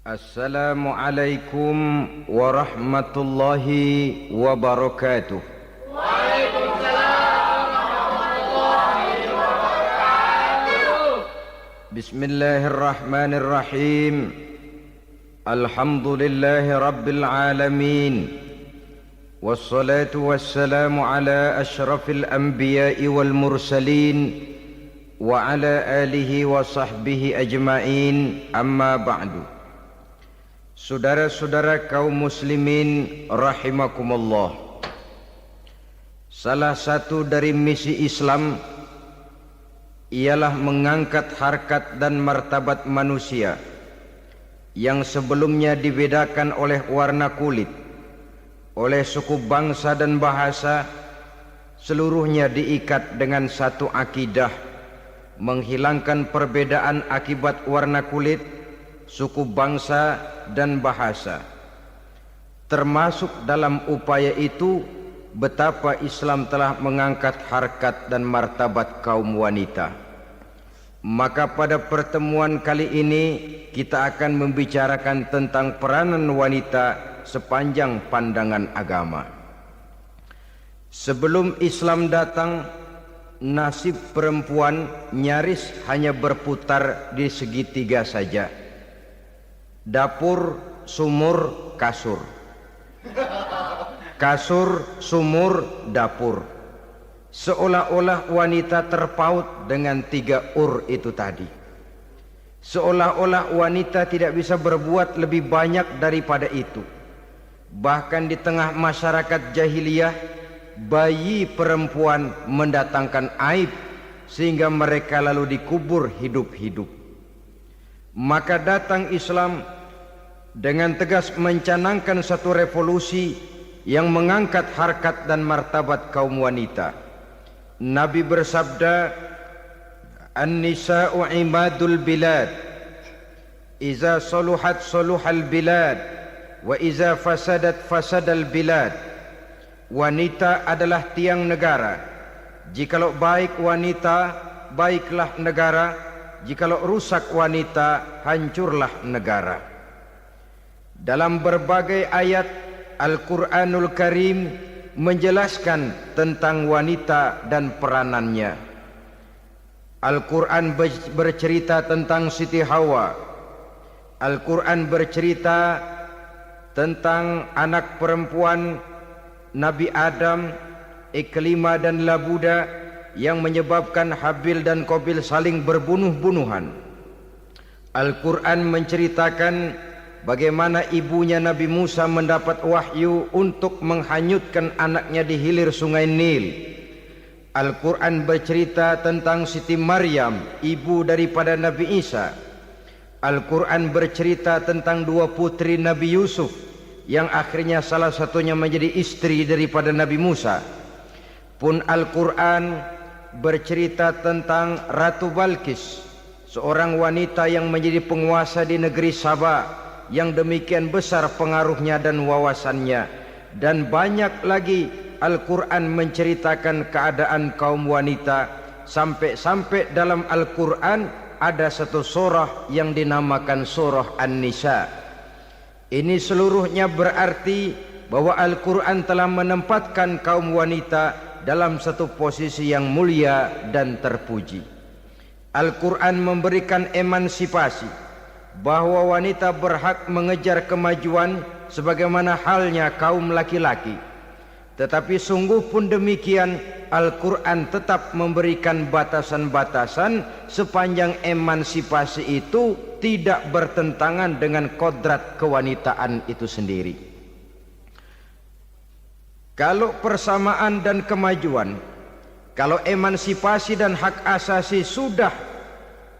Assalamualaikum warahmatullahi wabarakatuh. Waalaikumsalam warahmatullahi wabarakatuh. Bismillahirrahmanirrahim. Alhamdulillahi rabbil alamin. Wassalatu wassalamu ala ashrafil anbiya'i wal mursalin wa ala alihi wa sahbihi ajma'in, amma ba'du. Saudara-saudara kaum muslimin rahimakumullah, salah satu dari misi Islam ialah mengangkat harkat dan martabat manusia yang sebelumnya dibedakan oleh warna kulit, oleh suku bangsa dan bahasa. Seluruhnya diikat dengan satu akidah, menghilangkan perbedaan akibat warna kulit, suku bangsa dan bahasa. Termasuk dalam upaya itu betapa Islam telah mengangkat harkat dan martabat kaum wanita. Maka pada pertemuan kali ini kita akan membicarakan tentang peranan wanita sepanjang pandangan agama. Sebelum Islam datang, nasib perempuan nyaris hanya berputar di segitiga saja. Dapur, sumur, kasur. Kasur, sumur, dapur. Seolah-olah wanita terpaut dengan tiga itu tadi. Seolah-olah wanita tidak bisa berbuat lebih banyak daripada itu. Bahkan di tengah masyarakat jahiliyah, bayi perempuan mendatangkan aib sehingga mereka lalu dikubur hidup-hidup. Maka datang Islam dengan tegas mencanangkan satu revolusi yang mengangkat harkat dan martabat kaum wanita. Nabi bersabda, "An-nisa'u imadul bilad, iza saluhat saluhal bilad, wa iza fasadat fasadal bilad." Wanita adalah tiang negara. Jikalau baik wanita, baiklah negara. Jikalau rusak wanita, hancurlah negara. Dalam berbagai ayat Al-Quranul Karim menjelaskan tentang wanita dan peranannya. Al-Quran bercerita tentang Siti Hawa. Al-Quran bercerita tentang anak perempuan Nabi Adam, Iklima dan Labuda, yang menyebabkan Habil dan Qabil saling berbunuh-bunuhan. Al-Quran menceritakan bagaimana ibunya Nabi Musa mendapat wahyu untuk menghanyutkan anaknya di hilir sungai Nil. Al-Quran bercerita tentang Siti Maryam, ibu daripada Nabi Isa. Al-Quran bercerita tentang dua putri Nabi Yusuf, yang akhirnya salah satunya menjadi istri daripada Nabi Musa. Pun Al-Quran bercerita tentang Ratu Balkis, seorang wanita yang menjadi penguasa di negeri Sabah, yang demikian besar pengaruhnya dan wawasannya. Dan banyak lagi Al-Quran menceritakan keadaan kaum wanita, sampai-sampai dalam Al-Quran ada satu surah yang dinamakan surah An-Nisa. Ini seluruhnya berarti bahwa Al-Quran telah menempatkan kaum wanita dalam satu posisi yang mulia dan terpuji. Al-Quran memberikan emansipasi, bahwa wanita berhak mengejar kemajuan sebagaimana halnya kaum laki-laki. Tetapi sungguh pun demikian, Al-Quran tetap memberikan batasan-batasan sepanjang emansipasi itu tidak bertentangan dengan kodrat kewanitaan itu sendiri. Kalau persamaan dan kemajuan, kalau emansipasi dan hak asasi sudah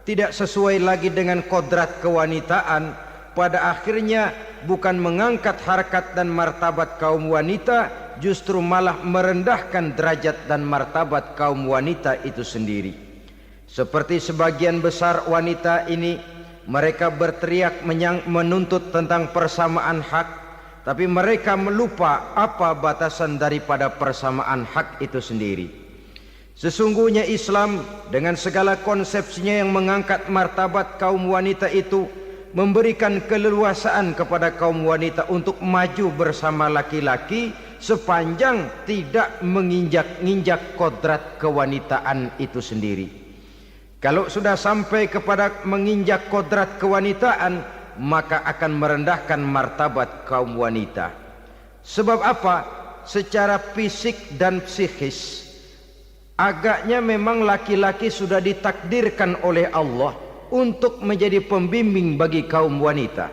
tidak sesuai lagi dengan kodrat kewanitaan, pada akhirnya bukan mengangkat harkat dan martabat kaum wanita, justru malah merendahkan derajat dan martabat kaum wanita itu sendiri. Seperti sebagian besar wanita ini, mereka berteriak menuntut tentang persamaan hak, tapi mereka melupa apa batasan daripada persamaan hak itu sendiri. Sesungguhnya Islam dengan segala konsepsinya yang mengangkat martabat kaum wanita itu memberikan keleluasaan kepada kaum wanita untuk maju bersama laki-laki sepanjang tidak menginjak-injak kodrat kewanitaan itu sendiri. Kalau sudah sampai kepada menginjak kodrat kewanitaan, maka akan merendahkan martabat kaum wanita. Sebab apa? Secara fisik dan psikis agaknya memang laki-laki sudah ditakdirkan oleh Allah untuk menjadi pembimbing bagi kaum wanita.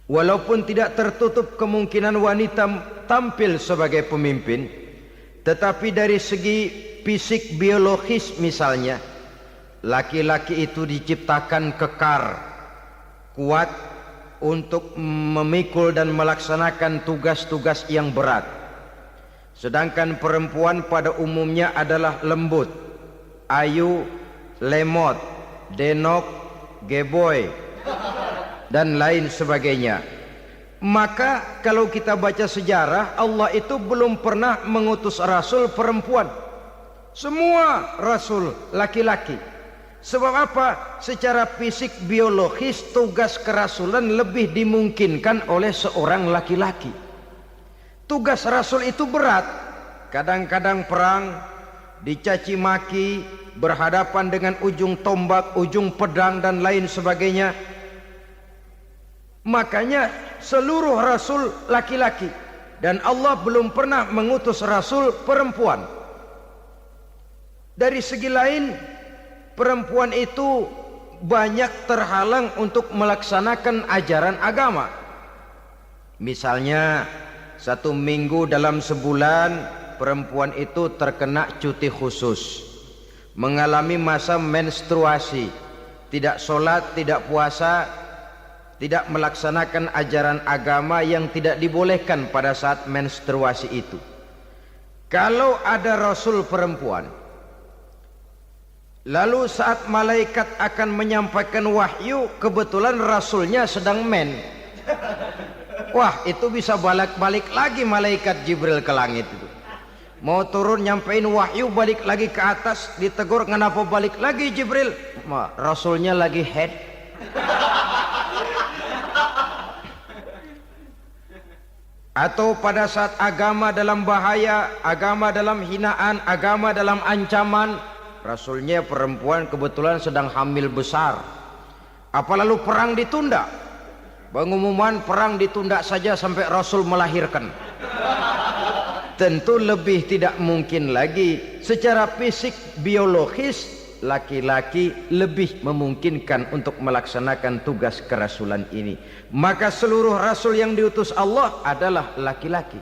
Walaupun tidak tertutup kemungkinan wanita tampil sebagai pemimpin, tetapi dari segi fisik biologis misalnya, laki-laki itu diciptakan kekar, kuat untuk memikul dan melaksanakan tugas-tugas yang berat. Sedangkan perempuan pada umumnya adalah lembut, ayu, lemot, denok, geboy, dan lain sebagainya. Maka kalau kita baca sejarah, Allah itu belum pernah mengutus rasul perempuan. Semua rasul laki-laki. Sebab apa? Secara fisik biologis tugas kerasulan lebih dimungkinkan oleh seorang laki-laki. Tugas rasul itu berat. Kadang-kadang perang, dicaci maki, berhadapan dengan ujung tombak, ujung pedang dan lain sebagainya. Makanya seluruh rasul laki-laki, dan Allah belum pernah mengutus rasul perempuan. Dari segi lain, perempuan itu banyak terhalang untuk melaksanakan ajaran agama. Misalnya 1 minggu dalam sebulan perempuan itu terkena cuti khusus, mengalami masa menstruasi, tidak sholat, tidak puasa, tidak melaksanakan ajaran agama yang tidak dibolehkan pada saat menstruasi itu. Kalau ada rasul perempuan, lalu saat malaikat akan menyampaikan wahyu, kebetulan rasulnya sedang wah, itu bisa balik lagi malaikat Jibril ke langit itu. Mau turun nyampein wahyu, balik lagi ke atas, ditegur, kenapa balik lagi Jibril? Rasulnya lagi head. Atau pada saat agama dalam bahaya, agama dalam hinaan, agama dalam ancaman, rasulnya perempuan kebetulan sedang hamil besar. Apa lalu perang ditunda? Pengumuman perang ditunda saja sampai rasul melahirkan. Tentu lebih tidak mungkin lagi. Secara fisik biologis laki-laki lebih memungkinkan untuk melaksanakan tugas kerasulan ini. Maka seluruh rasul yang diutus Allah adalah laki-laki.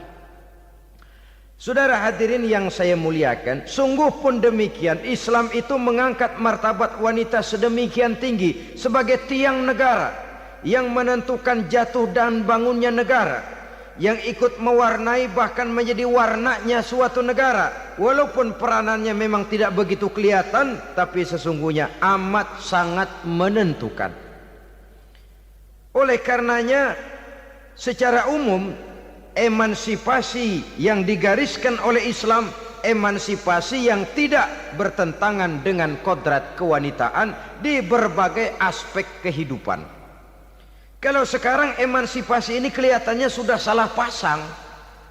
Saudara hadirin yang saya muliakan, sungguh pun demikian, Islam itu mengangkat martabat wanita sedemikian tinggi sebagai tiang negara yang menentukan jatuh dan bangunnya negara, yang ikut mewarnai bahkan menjadi warnanya suatu negara. Walaupun peranannya memang tidak begitu kelihatan, tapi sesungguhnya amat sangat menentukan. Oleh karenanya secara umum emansipasi yang digariskan oleh Islam, emansipasi yang tidak bertentangan dengan kodrat kewanitaan di berbagai aspek kehidupan. Kalau sekarang emansipasi ini kelihatannya sudah salah pasang,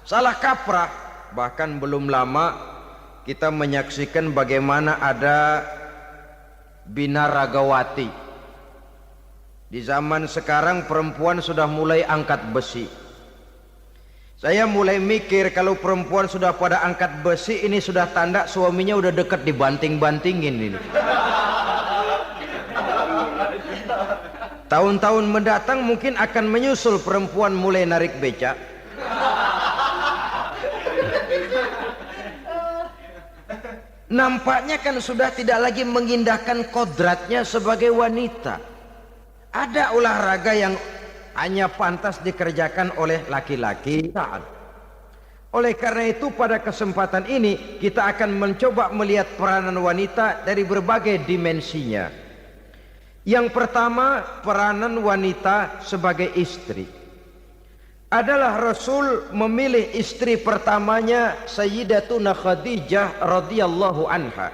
salah kaprah. Bahkan belum lama kita menyaksikan bagaimana ada binaragawati. Di zaman sekarang perempuan sudah mulai angkat besi. Saya mulai mikir kalau perempuan sudah pada angkat besi, ini sudah tanda suaminya udah dekat dibanting-bantingin ini. Tahun-tahun mendatang mungkin akan menyusul perempuan mulai narik becak. Nampaknya kan sudah tidak lagi mengindahkan kodratnya sebagai wanita. Ada olahraga yang hanya pantas dikerjakan oleh laki-laki. Oleh karena itu pada kesempatan ini kita akan mencoba melihat peranan wanita dari berbagai dimensinya. Yang pertama, peranan wanita sebagai istri. Adalah Rasul memilih istri pertamanya Sayyidatuna Khadijah radhiyallahu anha.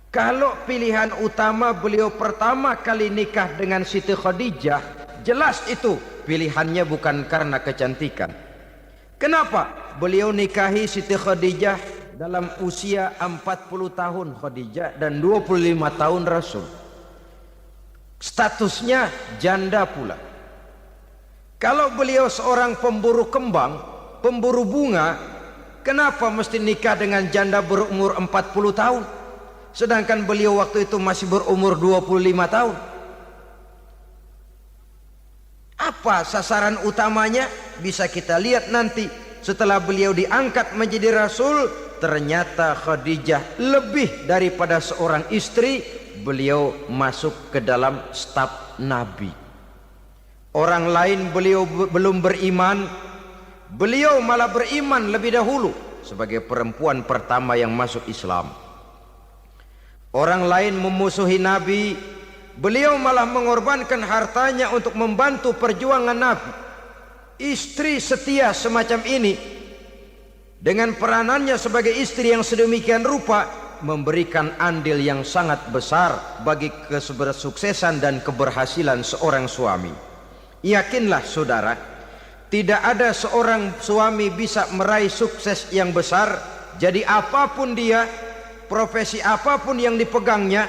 Kalau pilihan utama beliau pertama kali nikah dengan Siti Khadijah, jelas itu pilihannya bukan karena kecantikan. Kenapa? Beliau nikahi Siti Khadijah dalam usia 40 tahun Khadijah dan 25 tahun Rasul. Statusnya janda pula. Kalau beliau seorang pemburu kembang, pemburu bunga, kenapa mesti nikah dengan janda berumur 40 tahun? Sedangkan beliau waktu itu masih berumur 25 tahun. Apa sasaran utamanya? Bisa kita lihat nanti. Setelah beliau diangkat menjadi Rasul, ternyata Khadijah lebih daripada seorang istri. Beliau masuk ke dalam staf Nabi. Orang lain beliau belum beriman, beliau malah beriman lebih dahulu sebagai perempuan pertama yang masuk Islam. Orang lain memusuhi Nabi, beliau malah mengorbankan hartanya untuk membantu perjuangan Nabi. Istri setia semacam ini, dengan peranannya sebagai istri yang sedemikian rupa, memberikan andil yang sangat besar bagi kesuksesan dan keberhasilan seorang suami. Yakinlah saudara, tidak ada seorang suami bisa meraih sukses yang besar, jadi apapun dia, profesi apapun yang dipegangnya,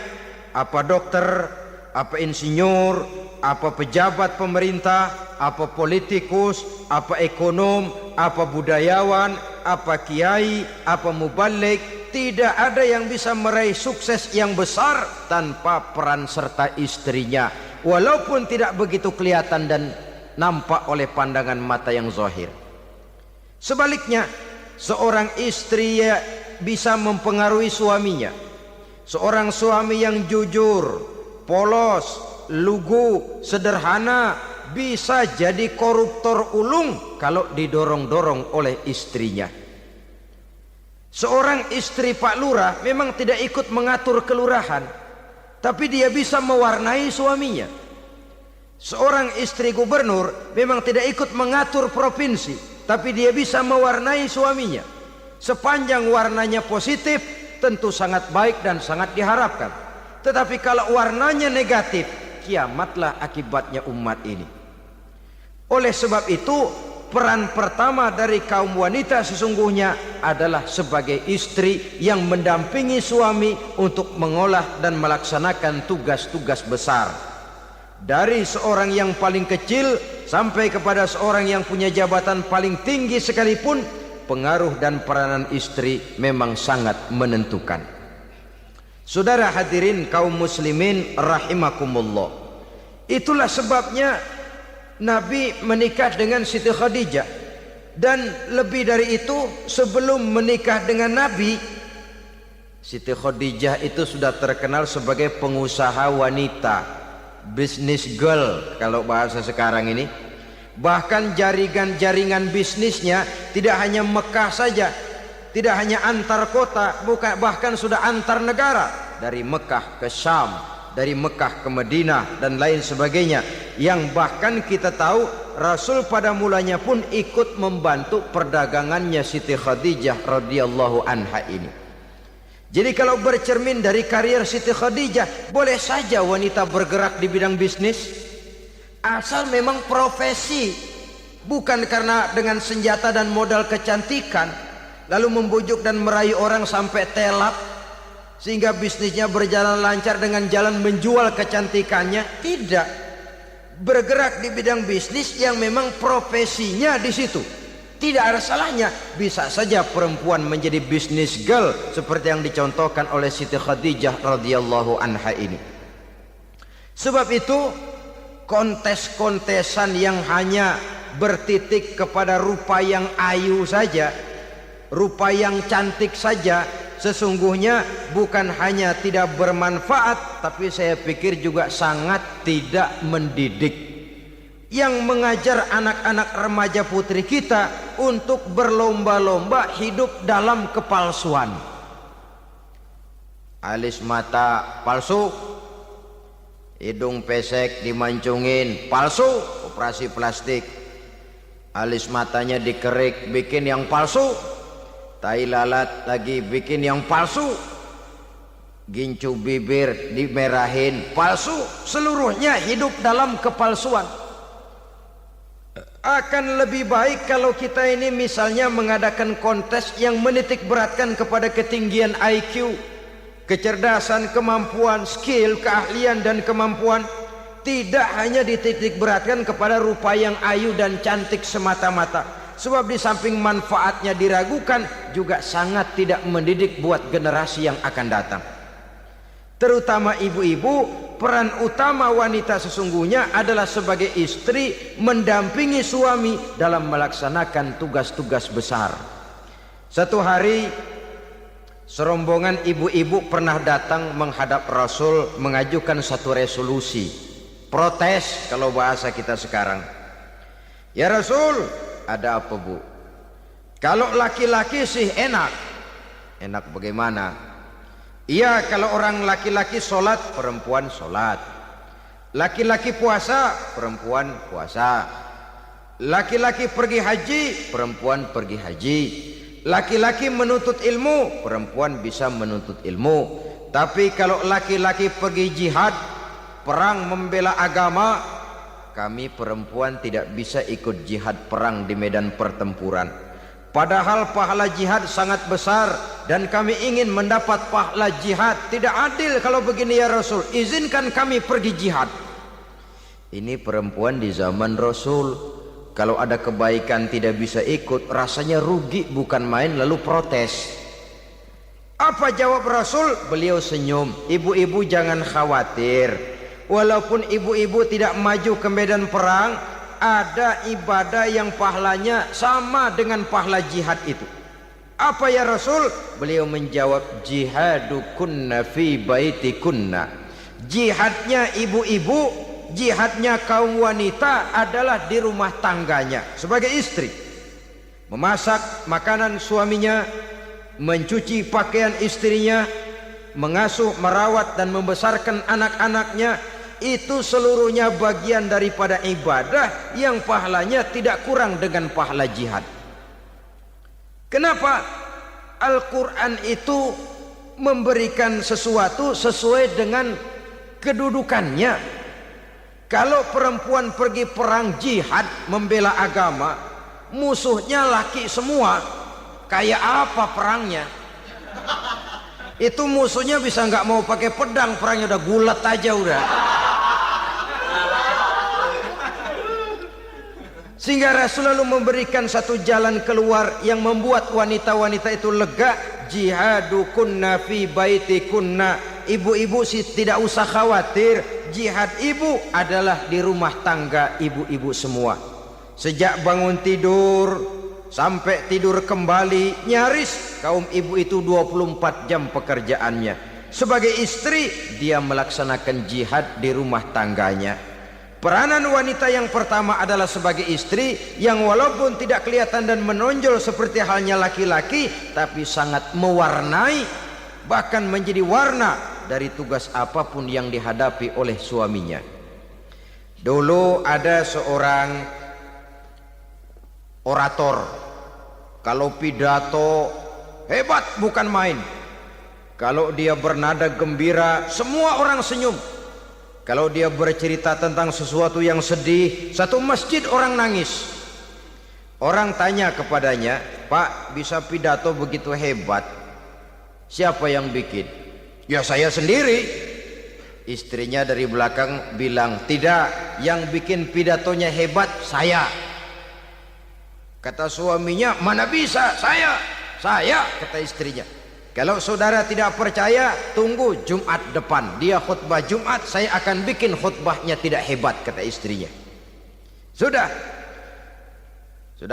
apa dokter, apa insinyur, apa pejabat pemerintah, apa politikus, apa ekonom, apa budayawan, apa kiai, apa mubalik, tidak ada yang bisa meraih sukses yang besar tanpa peran serta istrinya, walaupun tidak begitu kelihatan dan nampak oleh pandangan mata yang zahir. Sebaliknya, seorang istri bisa mempengaruhi suaminya. Seorang suami yang jujur, polos, lugu, sederhana, bisa jadi koruptor ulung kalau didorong-dorong oleh istrinya. Seorang istri Pak Lurah memang tidak ikut mengatur kelurahan, tapi dia bisa mewarnai suaminya. Seorang istri gubernur memang tidak ikut mengatur provinsi, tapi dia bisa mewarnai suaminya. Sepanjang warnanya positif, tentu sangat baik dan sangat diharapkan. Tetapi kalau warnanya negatif, kiamatlah akibatnya umat ini. Oleh sebab itu, peran pertama dari kaum wanita sesungguhnya adalah sebagai istri yang mendampingi suami untuk mengolah dan melaksanakan tugas-tugas besar. Dari seorang yang paling kecil sampai kepada seorang yang punya jabatan paling tinggi sekalipun, pengaruh dan peranan istri memang sangat menentukan. Saudara hadirin kaum muslimin rahimakumullah, itulah sebabnya Nabi menikah dengan Siti Khadijah. Dan lebih dari itu, sebelum menikah dengan Nabi, Siti Khadijah itu sudah terkenal sebagai pengusaha wanita, business girl kalau bahasa sekarang ini. Bahkan jaringan bisnisnya tidak hanya Mekah saja, tidak hanya antar kota, bukan, bahkan sudah antar negara, dari Mekah ke Syam, dari Mekah ke Madinah dan lain sebagainya, yang bahkan kita tahu Rasul pada mulanya pun ikut membantu perdagangannya Siti Khadijah radhiyallahu anha ini. Jadi kalau bercermin dari karier Siti Khadijah, boleh saja wanita bergerak di bidang bisnis, asal memang profesi, bukan karena dengan senjata dan modal kecantikan lalu membujuk dan meraih orang sampai telap sehingga bisnisnya berjalan lancar dengan jalan menjual kecantikannya. Tidak, bergerak di bidang bisnis yang memang profesinya di situ. Tidak ada salahnya. Bisa saja perempuan menjadi business girl seperti yang dicontohkan oleh Siti Khadijah radhiyallahu anha ini. Sebab itu, kontes-kontesan yang hanya bertitik kepada rupa yang ayu saja, rupa yang cantik saja, sesungguhnya bukan hanya tidak bermanfaat, tapi saya pikir juga sangat tidak mendidik. Yang mengajar anak-anak remaja putri kita untuk berlomba-lomba hidup dalam kepalsuan. Alis mata palsu, hidung pesek dimancungin palsu, operasi plastik. Alis matanya dikerik, bikin yang palsu. Tai lalat lagi bikin yang palsu. gincu bibir dimerahin, palsu, seluruhnya hidup dalam kepalsuan. Akan lebih baik kalau kita ini misalnya mengadakan kontes yang menitik beratkan kepada ketinggian IQ, kecerdasan, kemampuan, skill, keahlian dan kemampuan. Tidak hanya dititik beratkan kepada rupa yang ayu dan cantik semata-mata. Sebab di samping manfaatnya diragukan, juga sangat tidak mendidik buat generasi yang akan datang. Terutama ibu-ibu, peran utama wanita sesungguhnya adalah sebagai istri mendampingi suami dalam melaksanakan tugas-tugas besar. Satu hari serombongan ibu-ibu pernah datang menghadap Rasul mengajukan satu resolusi, protes kalau bahasa kita sekarang. Ya Rasul, ada apa bu? Kalau laki-laki sih enak. Enak bagaimana? Iya, kalau orang laki-laki sholat, perempuan sholat. Laki-laki puasa, perempuan puasa. Laki-laki pergi haji, perempuan pergi haji. Laki-laki menuntut ilmu, perempuan bisa menuntut ilmu. Tapi kalau laki-laki pergi jihad, perang membela agama, kami perempuan tidak bisa ikut jihad perang di medan pertempuran. Padahal pahala jihad sangat besar dan kami ingin mendapat pahala jihad. Tidak adil kalau begini ya Rasul, izinkan kami pergi jihad. Ini perempuan di zaman Rasul, kalau ada kebaikan tidak bisa ikut, rasanya rugi bukan main, lalu protes. Apa jawab Rasul? Beliau senyum. Ibu-ibu jangan khawatir, walaupun ibu-ibu tidak maju ke medan perang, ada ibadah yang pahalanya sama dengan pahala jihad itu. Apa ya Rasul? Beliau menjawab, jihadukunna fi baitikunna. Jihadnya ibu-ibu, jihadnya kaum wanita adalah di rumah tangganya sebagai istri. Memasak makanan suaminya, mencuci pakaian istrinya, mengasuh, merawat dan membesarkan anak-anaknya. Itu seluruhnya bagian daripada ibadah yang pahalanya tidak kurang dengan pahala jihad. Kenapa? Al-Quran itu memberikan sesuatu sesuai dengan kedudukannya. Kalau perempuan pergi perang jihad membela agama, musuhnya laki semua, kayak apa perangnya? Itu musuhnya bisa nggak mau pakai pedang, perangnya udah gulat aja udah. Sehingga Rasul lalu memberikan satu jalan keluar yang membuat wanita-wanita itu lega. Jihadukunna fi baitikunna. Ibu-ibu sih tidak usah khawatir, jihad ibu adalah di rumah tangga ibu-ibu semua. Sejak bangun tidur sampai tidur kembali, nyaris kaum ibu itu 24 jam pekerjaannya. Sebagai istri, dia melaksanakan jihad di rumah tangganya. Peranan wanita yang pertama adalah sebagai istri yang walaupun tidak kelihatan dan menonjol seperti halnya laki-laki, tapi sangat mewarnai, bahkan menjadi warna dari tugas apapun yang dihadapi oleh suaminya. Dulu ada seorang orator, kalau pidato hebat bukan main. Kalau dia bernada gembira, semua orang senyum. Kalau dia bercerita tentang sesuatu yang sedih, satu masjid orang nangis. Orang tanya kepadanya, Pak, bisa pidato begitu hebat, siapa yang bikin? Ya saya sendiri. Istrinya dari belakang bilang, tidak, yang bikin pidatonya hebat saya. Kata suaminya, mana bisa, saya, kata istrinya. Kalau saudara tidak percaya, tunggu Jumat depan, dia khutbah Jumat, saya akan bikin khutbahnya tidak hebat, kata istrinya. Sudah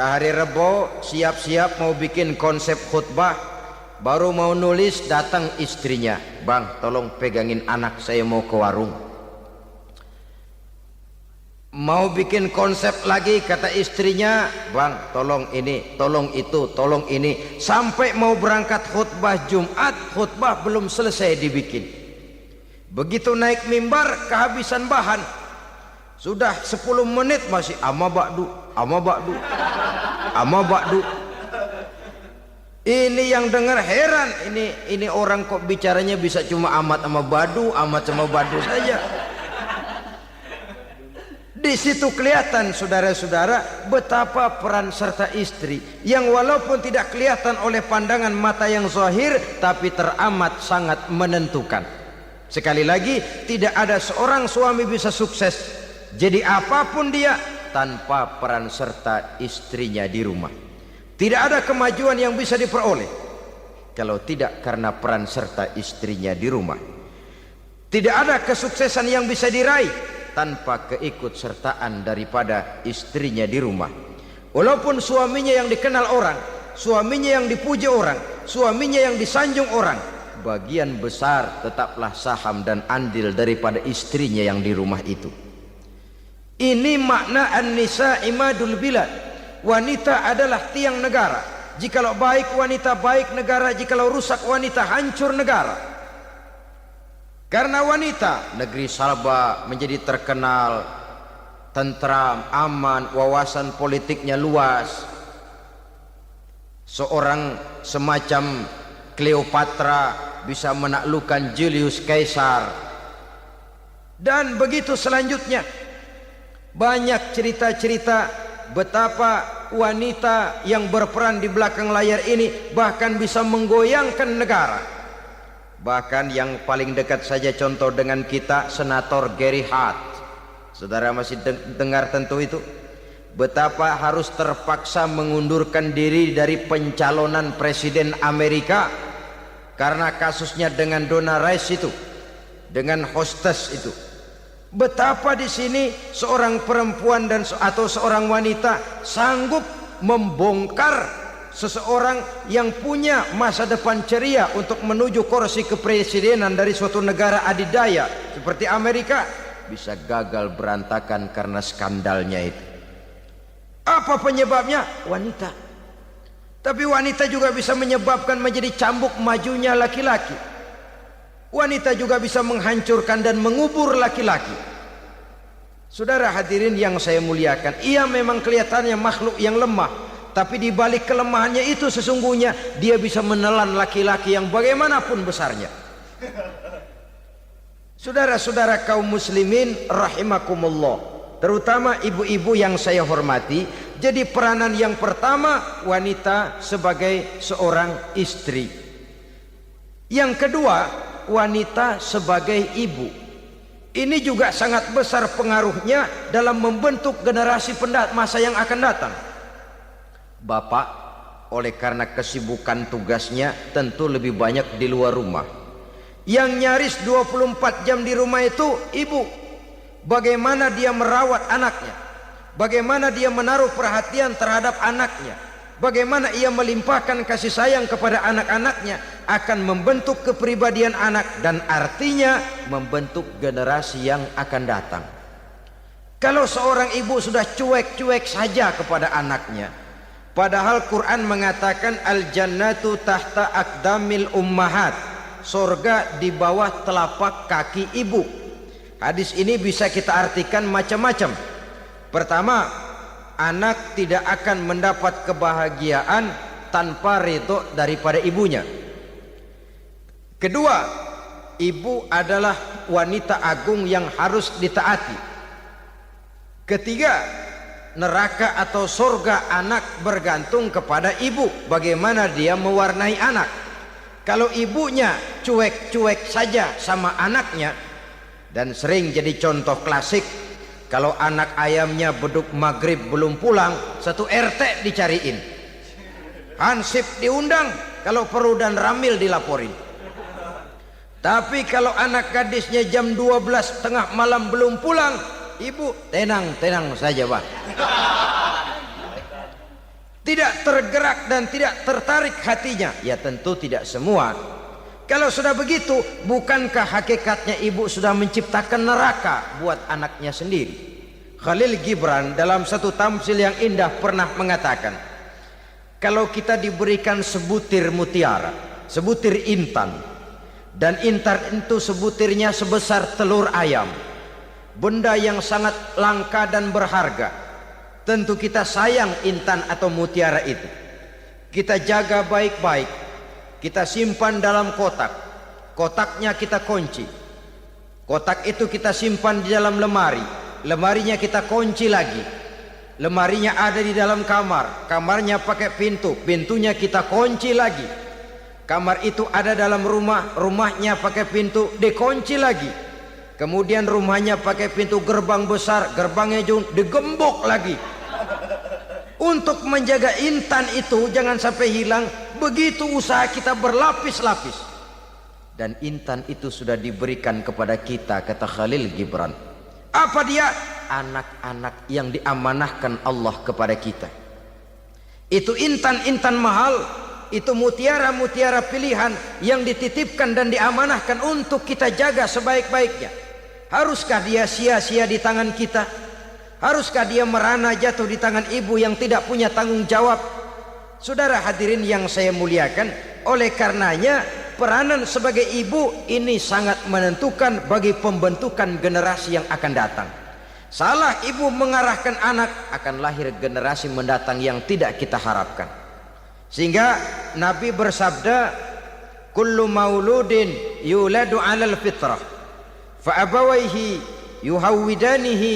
hari Rebo, siap-siap mau bikin konsep khutbah, baru mau nulis, datang istrinya, Bang, tolong pegangin anak, saya mau ke warung. Mau bikin konsep lagi, kata istrinya, Bang, tolong ini, tolong itu, tolong ini. Sampai mau berangkat khutbah Jumat, khutbah belum selesai dibikin. Begitu naik mimbar, kehabisan bahan. Sudah 10 menit masih ama ba'du. Ini yang dengar heran, ini orang kok bicaranya bisa cuma amat sama badu saja. Di situ kelihatan saudara-saudara betapa peran serta istri yang walaupun tidak kelihatan oleh pandangan mata yang zahir tapi teramat sangat menentukan. Sekali lagi, tidak ada seorang suami bisa sukses jadi apapun dia tanpa peran serta istrinya di rumah. Tidak ada kemajuan yang bisa diperoleh kalau tidak karena peran serta istrinya di rumah. Tidak ada kesuksesan yang bisa diraih tanpa keikutsertaan daripada istrinya di rumah. Walaupun suaminya yang dikenal orang, suaminya yang dipuji orang, suaminya yang disanjung orang, bagian besar tetaplah saham dan andil daripada istrinya yang di rumah itu. Ini makna an-nisa imadul bilad. Wanita adalah tiang negara. Jikalau baik wanita, baik negara. Jikalau rusak wanita, hancur negara. Karena wanita, negeri Salba menjadi terkenal, tentram, aman, wawasan politiknya luas. Seorang semacam Cleopatra bisa menaklukkan Julius Caesar. Dan begitu selanjutnya. Banyak cerita-cerita betapa wanita yang berperan di belakang layar ini bahkan bisa menggoyangkan negara. Bahkan yang paling dekat saja contoh dengan kita, Senator Gary Hart. Saudara masih dengar tentu itu, betapa harus terpaksa mengundurkan diri dari pencalonan presiden Amerika karena kasusnya dengan Donna Rice itu, dengan hostess itu. Betapa di sini seorang perempuan atau seorang wanita sanggup membongkar seseorang yang punya masa depan ceria untuk menuju kursi kepresidenan dari suatu negara adidaya seperti Amerika bisa gagal berantakan karena skandalnya itu. Apa penyebabnya? Wanita. Tapi wanita juga bisa menyebabkan menjadi cambuk majunya laki-laki. Wanita juga bisa menghancurkan dan mengubur laki-laki. Saudara hadirin yang saya muliakan, ia memang kelihatannya makhluk yang lemah, tapi di balik kelemahannya itu sesungguhnya dia bisa menelan laki-laki yang bagaimanapun besarnya. Saudara-saudara kaum muslimin rahimakumullah, terutama ibu-ibu yang saya hormati, jadi peranan yang pertama wanita sebagai seorang istri. Yang kedua, wanita sebagai ibu. Ini juga sangat besar pengaruhnya dalam membentuk generasi masa yang akan datang. Bapak oleh karena kesibukan tugasnya tentu lebih banyak di luar rumah. Yang nyaris 24 jam di rumah itu ibu. Bagaimana dia merawat anaknya, bagaimana dia menaruh perhatian terhadap anaknya, bagaimana ia melimpahkan kasih sayang kepada anak-anaknya akan membentuk kepribadian anak dan artinya membentuk generasi yang akan datang. Kalau seorang ibu sudah cuek-cuek saja kepada anaknya, padahal Quran mengatakan al-jannatu tahta aqdamil ummahat, surga di bawah telapak kaki ibu. Hadis ini bisa kita artikan macam-macam. Pertama, anak tidak akan mendapat kebahagiaan tanpa ridho daripada ibunya. Kedua, ibu adalah wanita agung yang harus ditaati. Ketiga, neraka atau surga anak bergantung kepada ibu, bagaimana dia mewarnai anak. Kalau ibunya cuek-cuek saja sama anaknya, dan sering jadi contoh klasik, kalau anak ayamnya beduk maghrib belum pulang, satu RT dicariin, hansip diundang, kalau perlu dan ramil dilaporin. Tapi kalau anak gadisnya jam 12 tengah malam belum pulang, ibu tenang saja Pak. Tidak tergerak dan tidak tertarik hatinya. Ya tentu tidak semua. Kalau sudah begitu, bukankah hakikatnya ibu sudah menciptakan neraka buat anaknya sendiri? Khalil Gibran dalam satu tamsil yang indah pernah mengatakan, kalau kita diberikan sebutir mutiara, sebutir intan, dan intan itu sebutirnya sebesar telur ayam, benda yang sangat langka dan berharga, tentu kita sayang intan atau mutiara itu. kita jaga baik-baik, kita simpan dalam kotak. Kotaknya kita kunci. Kotak itu kita simpan di dalam lemari. Lemarinya kita kunci lagi. Lemarinya ada di dalam kamar. Kamarnya pakai pintu. Pintunya kita kunci lagi. Kamar itu ada dalam rumah. Rumahnya pakai pintu, dikunci lagi. Kemudian rumahnya pakai pintu gerbang besar. Gerbangnya juga digembok lagi. Untuk menjaga intan itu jangan sampai hilang. Begitu usaha kita berlapis-lapis. Dan intan itu sudah diberikan kepada kita, kata Khalil Gibran. Apa dia? Anak-anak yang diamanahkan Allah kepada kita. Itu intan-intan mahal, itu mutiara-mutiara pilihan yang dititipkan dan diamanahkan untuk kita jaga sebaik-baiknya. Haruskah dia sia-sia di tangan kita? Haruskah dia merana jatuh di tangan ibu yang tidak punya tanggung jawab? Saudara hadirin yang saya muliakan, oleh karenanya peranan sebagai ibu ini sangat menentukan bagi pembentukan generasi yang akan datang. Salah ibu mengarahkan anak, akan lahir generasi mendatang yang tidak kita harapkan. Sehingga Nabi bersabda, kullu mauludin yuladu 'alal fitrah fa abawaihi yuhawwidanihi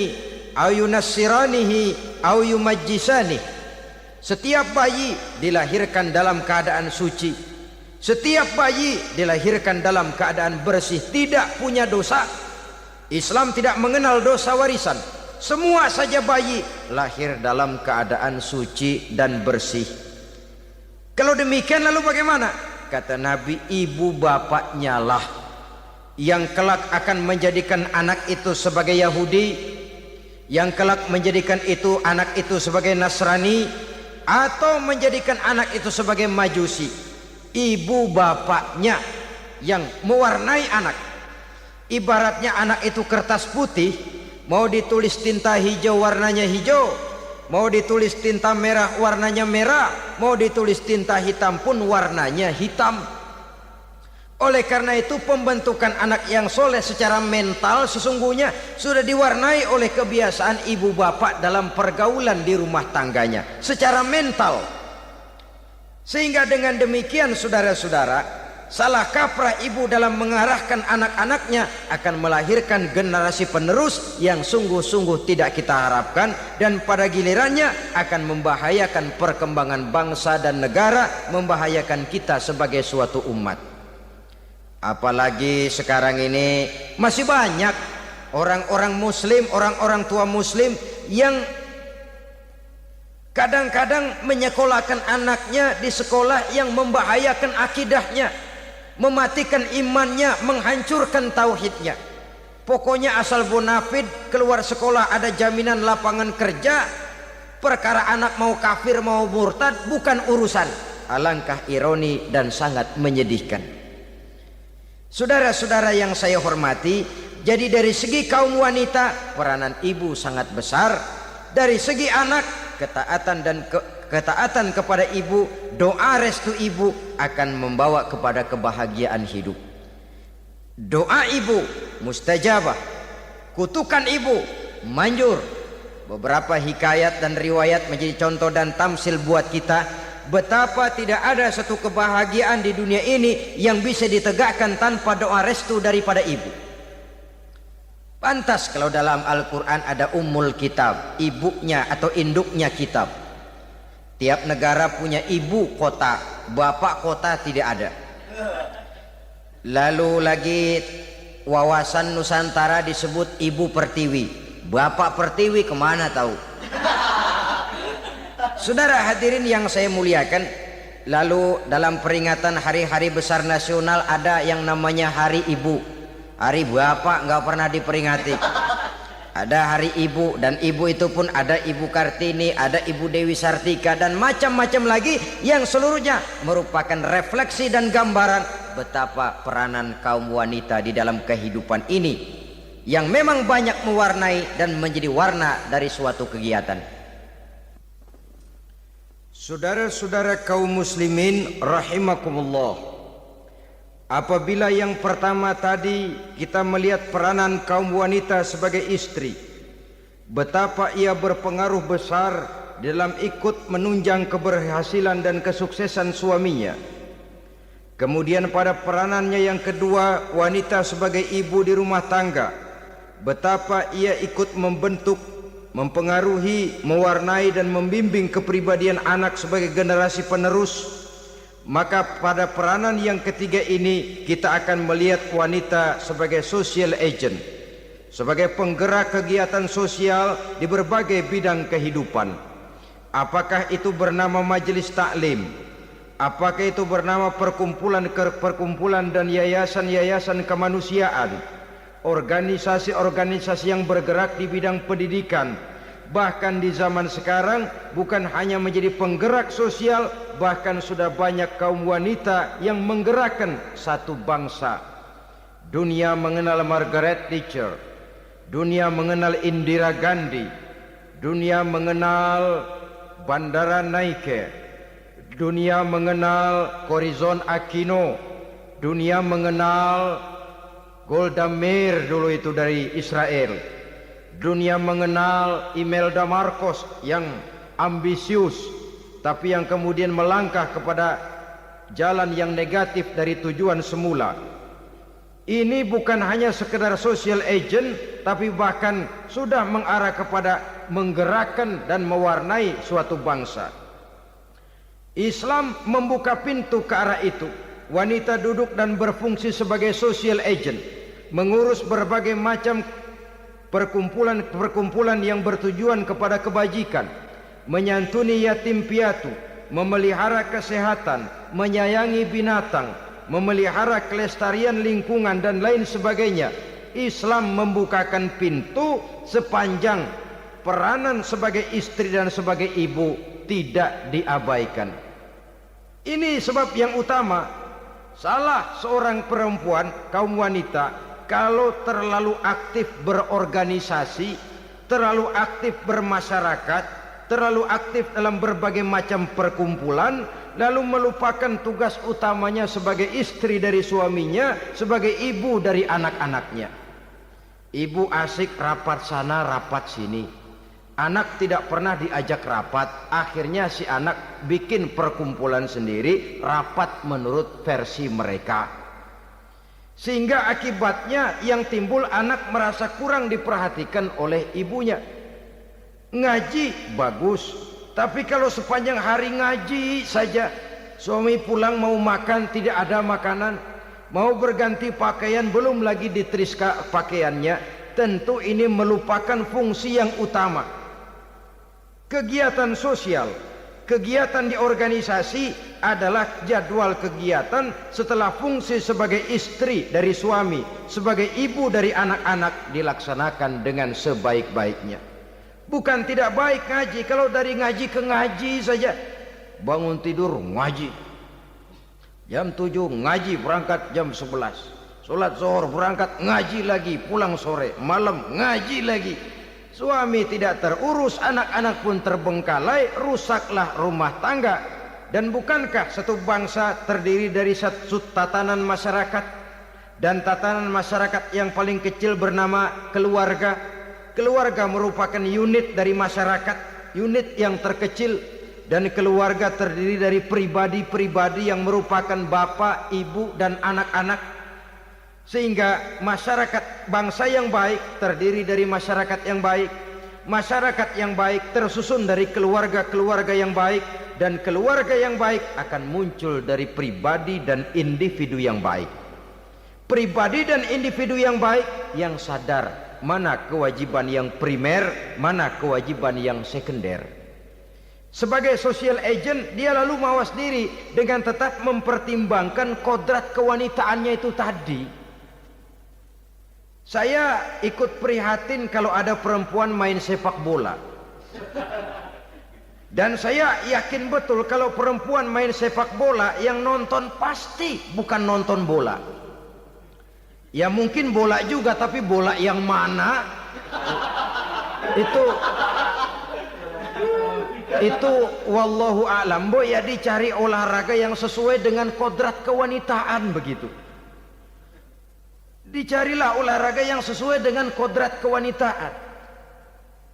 aw yunassiranihi aw yumajjisanihi. Setiap bayi dilahirkan dalam keadaan suci. Setiap bayi dilahirkan dalam keadaan bersih, tidak punya dosa. Islam tidak mengenal dosa warisan. Semua saja bayi lahir dalam keadaan suci dan bersih. Kalau demikian lalu bagaimana? Kata Nabi, ibu bapaknya lah yang kelak akan menjadikan anak itu sebagai Yahudi, yang kelak menjadikan itu anak itu sebagai Nasrani, atau menjadikan anak itu sebagai Majusi. Ibu bapaknya yang mewarnai anak. Ibaratnya anak itu kertas putih, mau ditulis tinta hijau warnanya hijau, mau ditulis tinta merah warnanya merah, mau ditulis tinta hitam pun warnanya hitam. Oleh karena itu pembentukan anak yang soleh secara mental sesungguhnya sudah diwarnai oleh kebiasaan ibu bapak dalam pergaulan di rumah tangganya secara mental. Sehingga dengan demikian saudara-saudara, salah kaprah ibu dalam mengarahkan anak-anaknya akan melahirkan generasi penerus yang sungguh-sungguh tidak kita harapkan, dan pada gilirannya akan membahayakan perkembangan bangsa dan negara, membahayakan kita sebagai suatu umat. Apalagi sekarang ini masih banyak orang-orang muslim, orang-orang tua muslim yang kadang-kadang menyekolahkan anaknya di sekolah yang membahayakan akidahnya, mematikan imannya, menghancurkan tauhidnya. Pokoknya asal bonafid keluar sekolah ada jaminan lapangan kerja. Perkara anak mau kafir mau murtad bukan urusan. Alangkah ironi dan sangat menyedihkan. Saudara-saudara yang saya hormati, jadi dari segi kaum wanita peranan ibu sangat besar. Dari segi anak, ketaatan kepada ibu, doa restu ibu akan membawa kepada kebahagiaan hidup. Doa ibu mustajabah, kutukan ibu manjur. Beberapa hikayat dan riwayat menjadi contoh dan tamsil buat kita betapa tidak ada satu kebahagiaan di dunia ini yang bisa ditegakkan tanpa doa restu daripada ibu. Pantas kalau dalam Al-Quran ada ummul kitab, ibunya atau induknya kitab. Tiap negara punya ibu kota, bapak kota tidak ada. Lalu lagi wawasan Nusantara disebut ibu pertiwi, bapak pertiwi kemana tahu. Saudara hadirin yang saya muliakan, lalu dalam peringatan hari-hari besar nasional ada yang namanya Hari Ibu. Hari bapak nggak pernah diperingati. Ada Hari Ibu, dan ibu itu pun ada Ibu Kartini, ada Ibu Dewi Sartika, dan macam-macam lagi yang seluruhnya merupakan refleksi dan gambaran betapa peranan kaum wanita di dalam kehidupan ini yang memang banyak mewarnai dan menjadi warna dari suatu kegiatan. Saudara-saudara kaum muslimin rahimakumullah, apabila yang pertama tadi kita melihat peranan kaum wanita sebagai istri, betapa ia berpengaruh besar dalam ikut menunjang keberhasilan dan kesuksesan suaminya. Kemudian pada peranannya yang kedua, wanita sebagai ibu di rumah tangga, betapa ia ikut membentuk, mempengaruhi, mewarnai dan membimbing kepribadian anak sebagai generasi penerus. Maka pada peranan yang ketiga ini kita akan melihat wanita sebagai social agent, sebagai penggerak kegiatan sosial di berbagai bidang kehidupan. Apakah itu bernama majelis taklim, apakah itu bernama perkumpulan dan yayasan-yayasan kemanusiaan, organisasi-organisasi yang bergerak di bidang pendidikan, bahkan di zaman sekarang bukan hanya menjadi penggerak sosial, bahkan sudah banyak kaum wanita yang menggerakkan satu bangsa. Dunia mengenal Margaret Thatcher, dunia mengenal Indira Gandhi, dunia mengenal Bandara Naike, dunia mengenal Corazon Aquino, dunia mengenal Golda Meir dulu itu dari Israel, dunia mengenal Imelda Marcos yang ambisius tapi yang kemudian melangkah kepada jalan yang negatif dari tujuan semula. Ini bukan hanya sekedar social agent, tapi bahkan sudah mengarah kepada menggerakkan dan mewarnai suatu bangsa. Islam membuka pintu ke arah itu. Wanita duduk dan berfungsi sebagai social agent, mengurus berbagai macam perkumpulan yang bertujuan kepada kebajikan, menyantuni yatim piatu, memelihara kesehatan, menyayangi binatang, memelihara kelestarian lingkungan dan lain sebagainya. Islam membukakan pintu sepanjang peranan sebagai istri dan sebagai ibu tidak diabaikan. Ini sebab yang utama, salah seorang perempuan, kaum wanita, kalau terlalu aktif berorganisasi, terlalu aktif bermasyarakat, terlalu aktif dalam berbagai macam perkumpulan, lalu melupakan tugas utamanya sebagai istri dari suaminya, sebagai ibu dari anak-anaknya. Ibu asik rapat sana rapat sini, anak tidak pernah diajak rapat, akhirnya si anak bikin perkumpulan sendiri, rapat menurut versi mereka, sehingga akibatnya yang timbul anak merasa kurang diperhatikan oleh ibunya. Ngaji bagus, tapi kalau sepanjang hari ngaji saja, suami pulang mau makan tidak ada makanan, mau berganti pakaian belum lagi ditriska pakaiannya, tentu ini melupakan fungsi yang utama. Kegiatan sosial, kegiatan di organisasi adalah jadwal kegiatan setelah fungsi sebagai istri dari suami, sebagai ibu dari anak-anak dilaksanakan dengan sebaik-baiknya. Bukan tidak baik ngaji, kalau dari ngaji ke ngaji saja, bangun tidur ngaji, jam 7 ngaji, berangkat jam 11, sholat zuhur berangkat ngaji lagi, pulang sore, malam ngaji lagi. Suami tidak terurus, anak-anak pun terbengkalai, rusaklah rumah tangga. Dan bukankah satu bangsa terdiri dari satu tatanan masyarakat, dan tatanan masyarakat yang paling kecil bernama keluarga? Keluarga merupakan unit dari masyarakat, unit yang terkecil, dan keluarga terdiri dari pribadi-pribadi yang merupakan bapak, ibu, dan anak-anak. Sehingga masyarakat bangsa yang baik terdiri dari masyarakat yang baik. Masyarakat yang baik tersusun dari keluarga-keluarga yang baik, dan keluarga yang baik akan muncul dari pribadi dan individu yang baik. Pribadi dan individu yang baik yang sadar mana kewajiban yang primer, mana kewajiban yang sekunder. Sebagai social agent, dia lalu mawas diri dengan tetap mempertimbangkan kodrat kewanitaannya itu tadi. Saya ikut prihatin kalau ada perempuan main sepak bola, dan saya yakin betul kalau perempuan main sepak bola, yang nonton pasti bukan nonton bola. Ya mungkin bola juga, tapi bola yang mana? Itu wallahu a'lam. Ya dicari olahraga yang sesuai dengan kodrat kewanitaan begitu. Dicarilah olahraga yang sesuai dengan kodrat kewanitaan.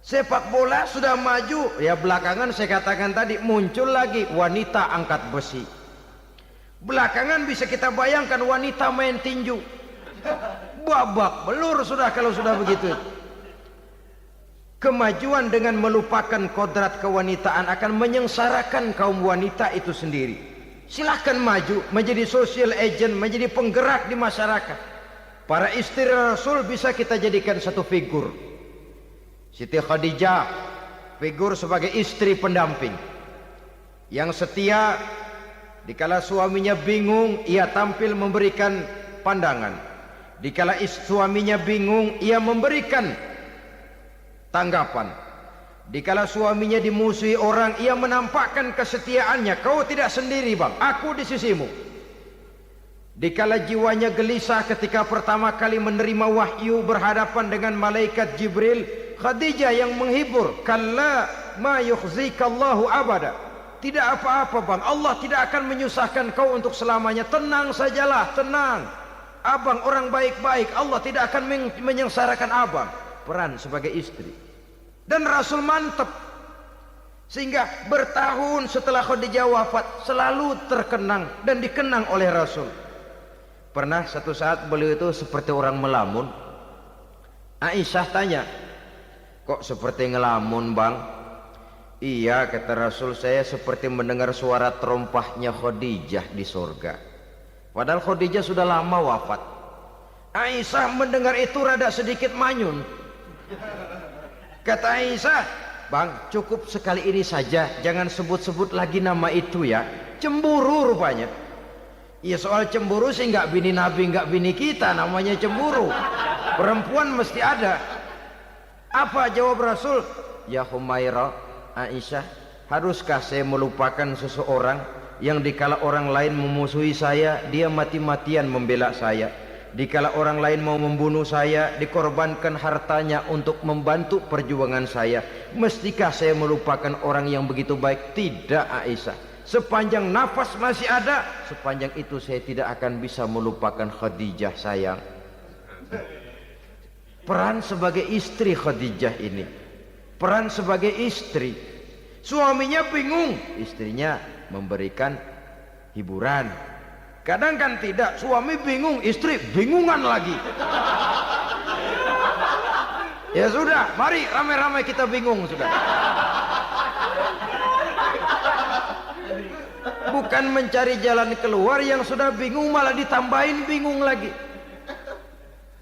Sepak bola sudah maju, ya belakangan saya katakan tadi muncul lagi wanita angkat besi. Belakangan bisa kita bayangkan wanita main tinju. Babak belur sudah kalau sudah begitu. Kemajuan dengan melupakan kodrat kewanitaan akan menyengsarakan kaum wanita itu sendiri. Silahkan maju menjadi social agent, menjadi penggerak di masyarakat. Para istri Rasul bisa kita jadikan satu figur. Siti Khadijah, figur sebagai istri pendamping yang setia. Dikala suaminya bingung, ia tampil memberikan pandangan. Dikala suaminya bingung, ia memberikan tanggapan. Dikala suaminya dimusuhi orang, ia menampakkan kesetiaannya. Kau tidak sendiri bang, aku di sisimu. Dikala jiwanya gelisah ketika pertama kali menerima wahyu berhadapan dengan malaikat Jibril, Khadijah yang menghibur. Kalla ma yukhzikallahu abada. Tidak apa-apa bang, Allah tidak akan menyusahkan kau untuk selamanya. Tenang sajalah, tenang. Abang orang baik-baik, Allah tidak akan menyengsarakan abang. Peran sebagai istri. Dan Rasul mantap. Sehingga bertahun setelah Khadijah wafat selalu terkenang dan dikenang oleh Rasul. Pernah satu saat beliau itu seperti orang melamun. Aisyah tanya, kok seperti ngelamun bang? Iya kata Rasul, saya seperti mendengar suara terompahnya Khadijah di surga. Padahal Khadijah sudah lama wafat. Aisyah mendengar itu rada sedikit manyun. Kata Aisyah, bang cukup sekali ini saja, jangan sebut-sebut lagi nama itu ya. Cemburu rupanya. Ya soal cemburu sih nggak bini Nabi, nggak bini kita, namanya cemburu. Perempuan mesti ada. Apa jawab Rasul? Ya Humairah, Aisyah, haruskah saya melupakan seseorang yang dikala orang lain memusuhi saya, dia mati-matian membela saya. Dikala orang lain mau membunuh saya, dikorbankan hartanya untuk membantu perjuangan saya. Mestikah saya melupakan orang yang begitu baik? Tidak Aisyah. Sepanjang nafas masih ada, sepanjang itu saya tidak akan bisa melupakan Khadijah sayang. Peran sebagai istri Khadijah ini, peran sebagai istri. Suaminya bingung, istrinya memberikan hiburan. Kadang kan tidak, suami bingung, istri bingungan lagi. Ya sudah, mari ramai-ramai kita bingung sudah. Bukan mencari jalan keluar, yang sudah bingung malah ditambahin bingung lagi.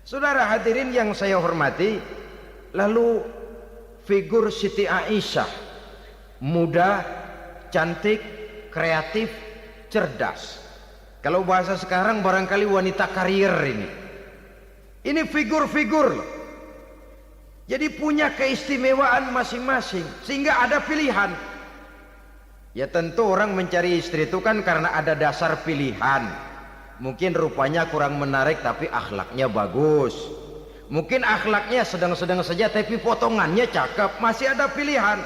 Saudara hadirin yang saya hormati, lalu figur Siti Aisyah, muda, cantik, kreatif, cerdas. Kalau bahasa sekarang barangkali wanita karier ini. Ini figur-figur loh. Jadi punya keistimewaan masing-masing, sehingga ada pilihan. Ya tentu orang mencari istri itu kan karena ada dasar pilihan. Mungkin rupanya kurang menarik tapi akhlaknya bagus. Mungkin akhlaknya sedang-sedang saja tapi potongannya cakep, masih ada pilihan.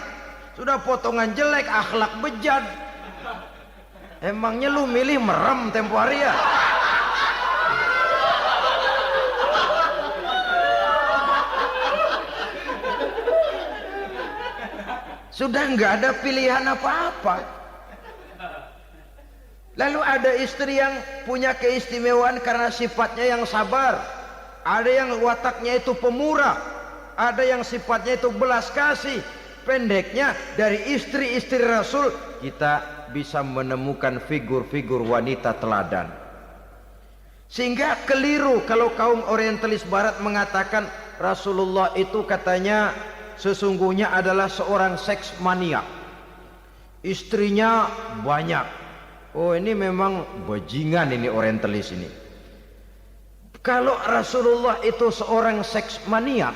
Sudah potongan jelek, akhlak bejat. Emangnya lu milih merem tempo hari ya? Sudah nggak ada pilihan apa-apa. Lalu ada istri yang punya keistimewaan karena sifatnya yang sabar. Ada yang wataknya itu pemurah. Ada yang sifatnya itu belas kasih. Pendeknya dari istri-istri Rasul kita bisa menemukan figur-figur wanita teladan. Sehingga keliru kalau kaum orientalis barat mengatakan Rasulullah itu katanya sesungguhnya adalah seorang seks mania. Istrinya banyak. Oh ini memang bajingan ini orientalis ini. Kalau Rasulullah itu seorang seks mania,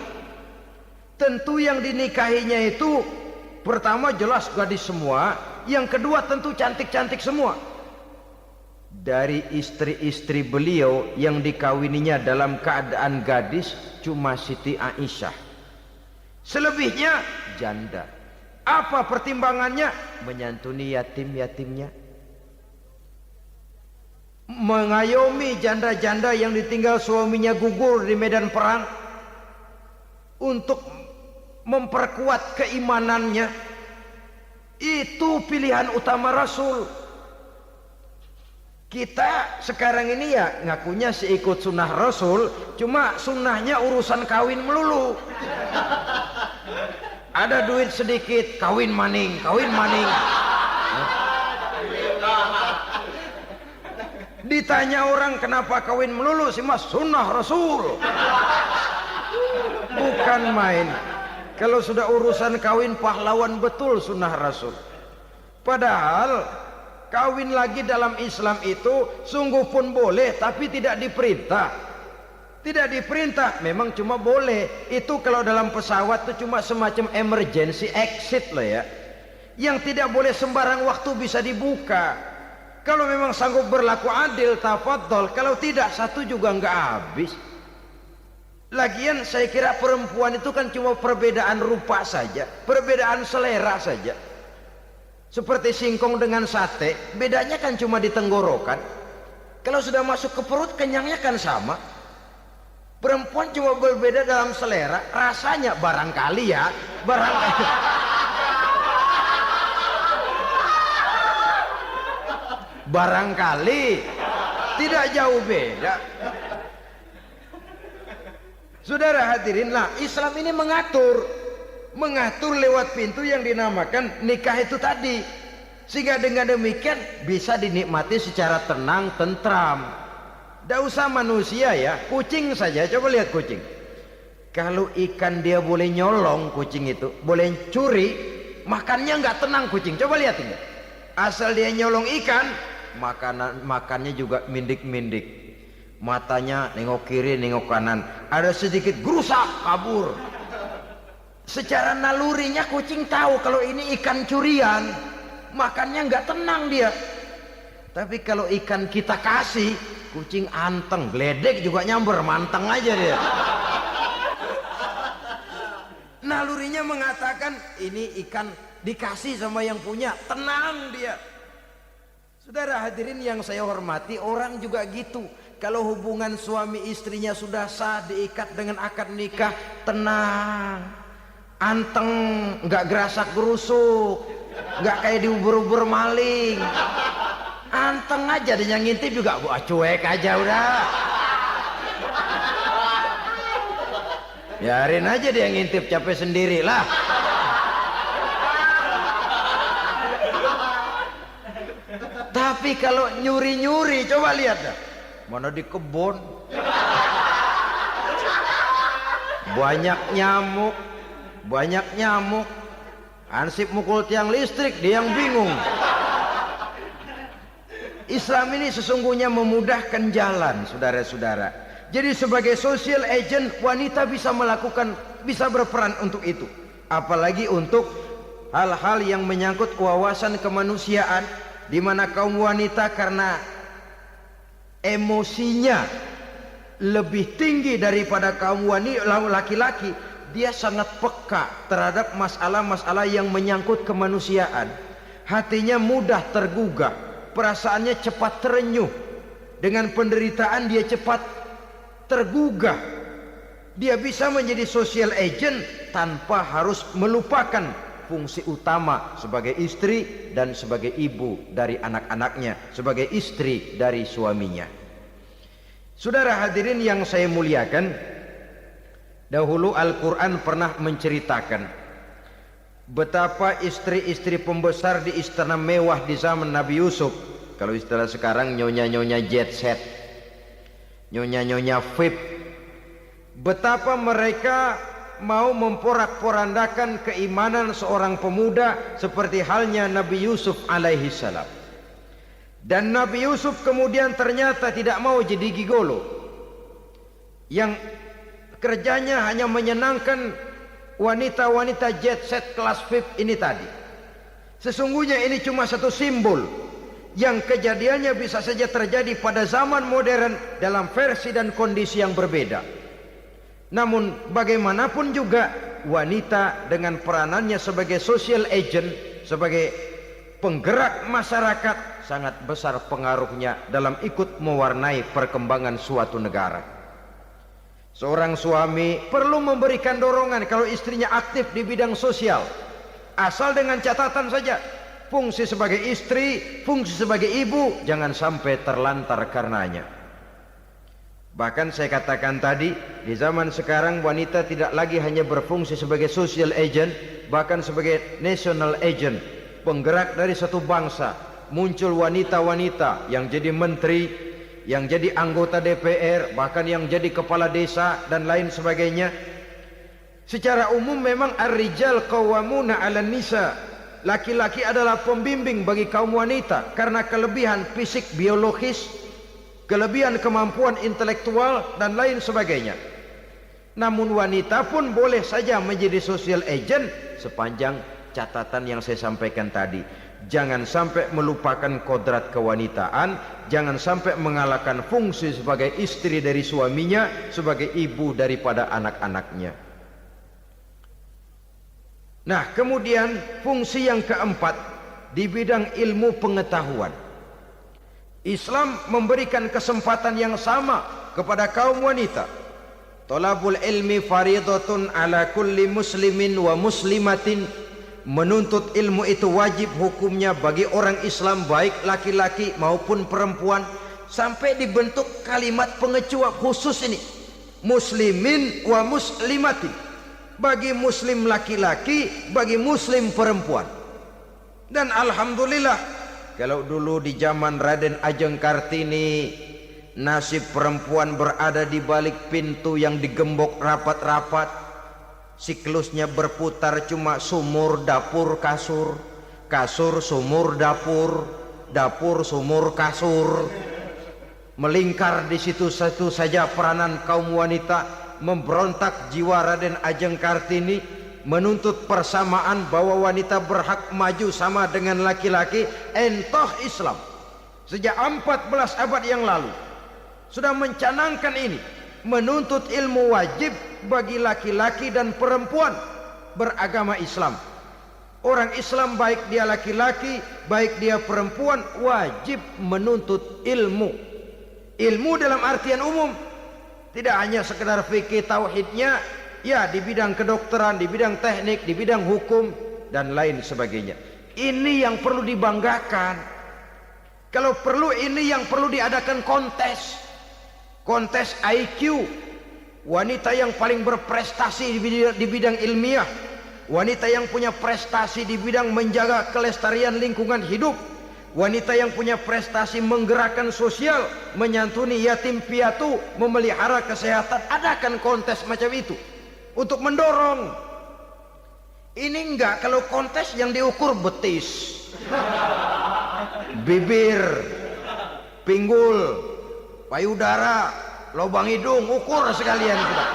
tentu yang dinikahinya itu pertama jelas gadis semua, yang kedua tentu cantik-cantik semua. Dari istri-istri beliau yang dikawininya dalam keadaan gadis cuma Siti Aisyah. Selebihnya janda. Apa pertimbangannya? Menyantuni yatim-yatimnya, mengayomi janda-janda yang ditinggal suaminya gugur di medan perang, untuk memperkuat keimanannya. Itu pilihan utama Rasul. Kita sekarang ini ya ngakunya sih ikut sunnah Rasul, cuma sunnahnya urusan kawin melulu. Ada duit sedikit, kawin maning, kawin maning. Ditanya orang kenapa kawin melulu, sih mas sunnah Rasul. Bukan main. Kalau sudah urusan kawin pahlawan betul sunnah Rasul. Padahal kawin lagi dalam Islam itu sungguh pun boleh, tapi tidak diperintah. Tidak diperintah, memang cuma boleh. Itu kalau dalam pesawat itu cuma semacam emergency exit lah ya. Yang tidak boleh sembarang waktu bisa dibuka. Kalau memang sanggup berlaku adil, tafadhol. Kalau tidak, satu juga nggak habis. Lagian saya kira perempuan itu kan cuma perbedaan rupa saja, perbedaan selera saja. Seperti singkong dengan sate, bedanya kan cuma di tenggorokan. Kalau sudah masuk ke perut, kenyangnya kan sama. Perempuan cuma berbeda dalam selera, rasanya barangkali ya, barangkali. Barangkali tidak jauh beda. Saudara hadirinlah, Islam ini mengatur lewat pintu yang dinamakan nikah itu tadi, sehingga dengan demikian bisa dinikmati secara tenang, tentram. Tidak usah manusia ya, kucing saja. Coba lihat kucing. Kalau ikan dia boleh nyolong, kucing itu boleh curi, makannya nggak tenang kucing. Coba lihat ini. Asal dia nyolong ikan, makannya juga mindik-mindik. Matanya nengok kiri, nengok kanan. Ada sedikit gerusak, kabur. Secara nalurinya kucing tahu kalau ini ikan curian, makannya nggak tenang dia. Tapi kalau ikan kita kasih, kucing anteng, geledek juga nyamber, manteng aja dia. Nalurinya mengatakan ini ikan dikasih sama yang punya, tenang dia. Saudara hadirin yang saya hormati, orang juga gitu. Kalau hubungan suami istrinya sudah sah, diikat dengan akad nikah, tenang, anteng, nggak gerasak gerusuk, nggak kayak diuber-uber maling, anteng aja. Dia ngintip juga, wah cuek aja udah. Biarin aja dia ngintip, capek sendiri lah. Tapi kalau nyuri-nyuri, coba lihat dah. Mana di kebun banyak nyamuk, ansip mukul tiang listrik, dia yang bingung. Islam ini sesungguhnya memudahkan jalan, saudara-saudara. Jadi sebagai social agent, wanita bisa berperan untuk itu, apalagi untuk hal-hal yang menyangkut wawasan kemanusiaan, di mana kaum wanita karena emosinya lebih tinggi daripada kaum laki-laki, dia sangat peka terhadap masalah-masalah yang menyangkut kemanusiaan. Hatinya mudah tergugah, perasaannya cepat terenyuh. Dengan penderitaan dia cepat tergugah. Dia bisa menjadi social agent tanpa harus melupakan fungsi utama sebagai istri dan sebagai ibu dari anak-anaknya, sebagai istri dari suaminya. Saudara hadirin yang saya muliakan, dahulu Al-Quran pernah menceritakan betapa istri-istri pembesar di istana mewah di zaman Nabi Yusuf, kalau istilah sekarang nyonya-nyonya jet set, nyonya-nyonya VIP, betapa mereka mau memporak-porandakan keimanan seorang pemuda seperti halnya Nabi Yusuf alaihi salam. Dan Nabi Yusuf kemudian ternyata tidak mau jadi gigolo yang kerjanya hanya menyenangkan wanita-wanita jet set kelas VIP ini tadi. Sesungguhnya ini cuma satu simbol yang kejadiannya bisa saja terjadi pada zaman modern dalam versi dan kondisi yang berbeda. Namun bagaimanapun juga wanita dengan peranannya sebagai social agent, sebagai penggerak masyarakat, sangat besar pengaruhnya dalam ikut mewarnai perkembangan suatu negara. Seorang suami perlu memberikan dorongan kalau istrinya aktif di bidang sosial, asal dengan catatan saja, fungsi sebagai istri, fungsi sebagai ibu jangan sampai terlantar karenanya. Bahkan saya katakan tadi, di zaman sekarang wanita tidak lagi hanya berfungsi sebagai social agent, bahkan sebagai national agent, penggerak dari satu bangsa. Muncul wanita-wanita yang jadi menteri, yang jadi anggota DPR, bahkan yang jadi kepala desa dan lain sebagainya. Secara umum memang ar-rijal qawwamuna 'alan nisa. Laki-laki adalah pembimbing bagi kaum wanita karena kelebihan fisik biologis, kelebihan kemampuan intelektual dan lain sebagainya. Namun wanita pun boleh saja menjadi social agent sepanjang catatan yang saya sampaikan tadi. Jangan sampai melupakan kodrat kewanitaan, jangan sampai mengalahkan fungsi sebagai istri dari suaminya, sebagai ibu daripada anak-anaknya. Nah, kemudian fungsi yang keempat di bidang ilmu pengetahuan. Islam memberikan kesempatan yang sama kepada kaum wanita. Thalabul ilmi faridatun ala kulli muslimin wa muslimatin. Menuntut ilmu itu wajib hukumnya bagi orang Islam, baik laki-laki maupun perempuan. Sampai dibentuk kalimat pengecuali khusus ini, muslimin wa muslimati, bagi muslim laki-laki, bagi muslim perempuan. Dan alhamdulillah, kalau dulu di zaman Raden Ajeng Kartini nasib perempuan berada di balik pintu yang digembok rapat-rapat, siklusnya berputar cuma sumur dapur kasur, kasur sumur dapur, dapur sumur kasur. Melingkar di situ satu saja peranan kaum wanita. Memberontak jiwa Raden Ajeng Kartini, menuntut persamaan bahwa wanita berhak maju sama dengan laki-laki. Entah Islam sejak 14 abad yang lalu sudah mencanangkan ini, menuntut ilmu wajib bagi laki-laki dan perempuan beragama Islam. Orang Islam baik dia laki-laki, baik dia perempuan, wajib menuntut ilmu. Ilmu dalam artian umum, tidak hanya sekedar fikih tauhidnya, ya di bidang kedokteran, di bidang teknik, di bidang hukum dan lain sebagainya. Ini yang perlu dibanggakan. Kalau perlu, ini yang perlu diadakan kontes. Kontes IQ, wanita yang paling berprestasi di bidang ilmiah, wanita yang punya prestasi di bidang menjaga kelestarian lingkungan hidup, wanita yang punya prestasi menggerakkan sosial, menyantuni yatim piatu, memelihara kesehatan. Adakan kontes macam itu untuk mendorong. Ini enggak, kalau kontes yang diukur betis, bibir, pinggul, payudara, lubang hidung, ukur sekalian kita.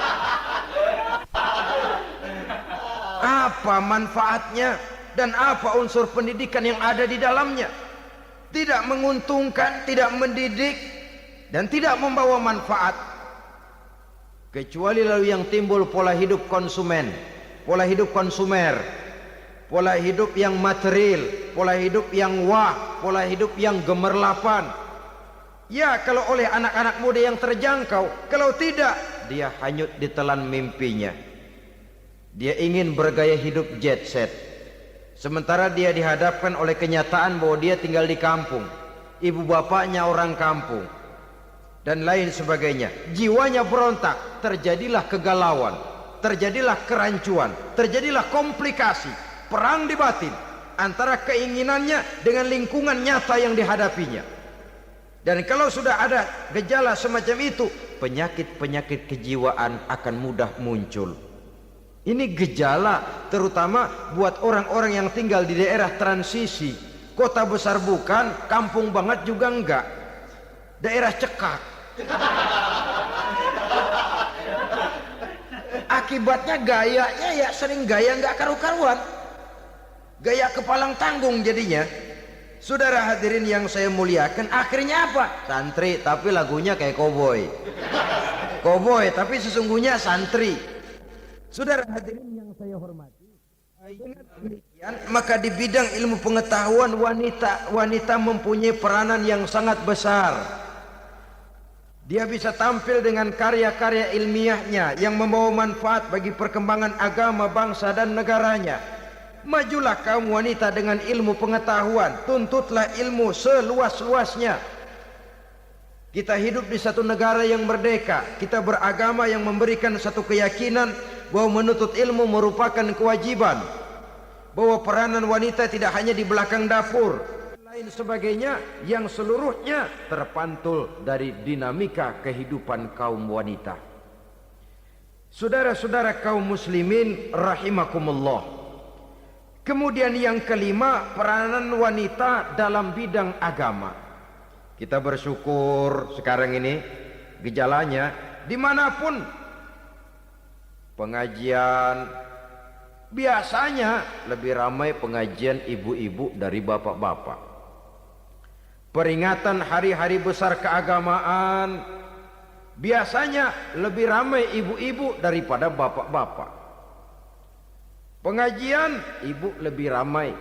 Apa manfaatnya dan apa unsur pendidikan yang ada di dalamnya? Tidak menguntungkan, tidak mendidik, dan tidak membawa manfaat. Kecuali lalu yang timbul pola hidup konsumen, pola hidup konsumer, pola hidup yang material, pola hidup yang wah, pola hidup yang gemerlapan. Ya, kalau oleh anak-anak muda yang terjangkau. Kalau tidak, dia hanyut ditelan mimpinya. Dia ingin bergaya hidup jet set, sementara dia dihadapkan oleh kenyataan bahwa dia tinggal di kampung, ibu bapaknya orang kampung, dan lain sebagainya. Jiwanya berontak, terjadilah kegalauan, terjadilah kerancuan, terjadilah komplikasi, perang di batin antara keinginannya dengan lingkungan nyata yang dihadapinya. Dan kalau sudah ada gejala semacam itu, penyakit-penyakit kejiwaan akan mudah muncul. Ini gejala terutama buat orang-orang yang tinggal di daerah transisi. Kota besar bukan, kampung banget juga enggak, daerah cekak. Akibatnya gayanya ya sering gaya enggak karu-karuan, gaya kepalang tanggung jadinya. Saudara hadirin yang saya muliakan, akhirnya apa? Santri tapi lagunya kayak koboi. Koboi tapi sesungguhnya santri. Saudara hadirin yang saya hormati, dengan demikian maka di bidang ilmu pengetahuan wanita mempunyai peranan yang sangat besar. Dia bisa tampil dengan karya-karya ilmiahnya yang membawa manfaat bagi perkembangan agama, bangsa dan negaranya. Majulah kaum wanita dengan ilmu pengetahuan, tuntutlah ilmu seluas-luasnya. Kita hidup di satu negara yang merdeka, kita beragama yang memberikan satu keyakinan bahwa menuntut ilmu merupakan kewajiban, bahwa peranan wanita tidak hanya di belakang dapur, lain sebagainya yang seluruhnya terpantul dari dinamika kehidupan kaum wanita. Saudara-saudara kaum muslimin rahimakumullah. Kemudian yang kelima, peranan wanita dalam bidang agama. Kita bersyukur sekarang ini gejalanya dimanapun pengajian, biasanya lebih ramai pengajian ibu-ibu dari bapak-bapak. Peringatan hari-hari besar keagamaan, biasanya lebih ramai ibu-ibu daripada bapak-bapak. Pengajian ibu lebih ramai.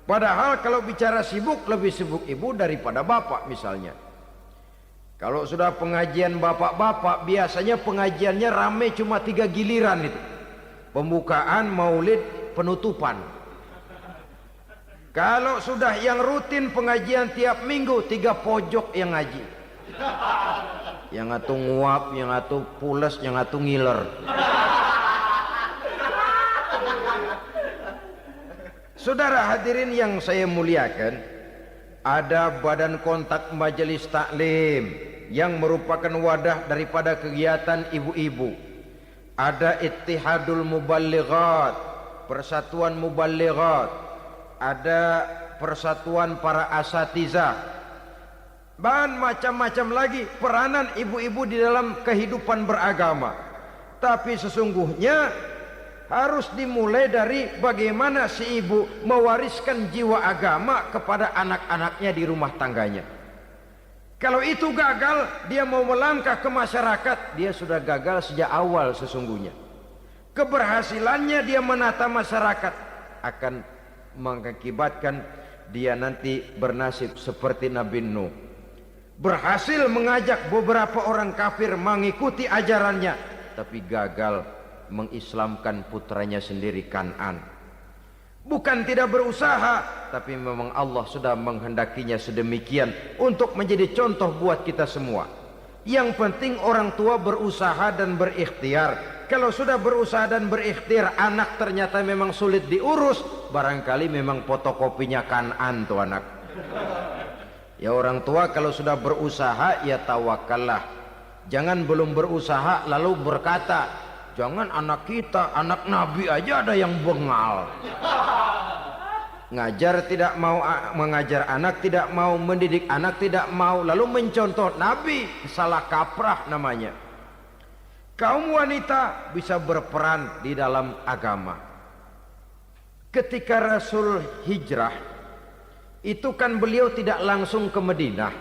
Padahal kalau bicara sibuk, lebih sibuk ibu daripada bapak misalnya. Kalau sudah pengajian bapak-bapak, biasanya pengajiannya ramai cuma 3 giliran itu. Pembukaan, maulid, penutupan. Kalau sudah yang rutin pengajian tiap minggu, 3 pojok yang ngaji. Yang atu nguap, yang atu pules, yang atu ngiler. Saudara hadirin yang saya muliakan, ada badan kontak majelis taklim yang merupakan wadah daripada kegiatan ibu-ibu. Ada Ittihadul Muballighat, Persatuan Muballighat, ada Persatuan Para Asatizah, dan macam-macam lagi peranan ibu-ibu di dalam kehidupan beragama. Tapi sesungguhnya harus dimulai dari bagaimana si ibu mewariskan jiwa agama kepada anak-anaknya di rumah tangganya. Kalau itu gagal, dia mau melangkah ke masyarakat, dia sudah gagal sejak awal sesungguhnya. Keberhasilannya dia menata masyarakat akan mengakibatkan dia nanti bernasib seperti Nabi Nuh. Berhasil mengajak beberapa orang kafir mengikuti ajarannya, tapi gagal mengislamkan putranya sendiri Kan'an. Bukan tidak berusaha, tapi memang Allah sudah menghendakinya sedemikian untuk menjadi contoh buat kita semua. Yang penting orang tua berusaha dan berikhtiar. Kalau sudah berusaha dan berikhtiar, anak ternyata memang sulit diurus, barangkali memang fotokopinya Kan'an tuh anak. Ya orang tua kalau sudah berusaha, ya tawakallah. Jangan belum berusaha lalu berkata, jangan anak kita, anak Nabi aja ada yang bengal. Ngajar tidak mau, mengajar anak tidak mau, mendidik anak tidak mau, lalu mencontoh Nabi, salah kaprah namanya. Kaum wanita bisa berperan di dalam agama. Ketika Rasul hijrah, itu kan beliau tidak langsung ke Madinah.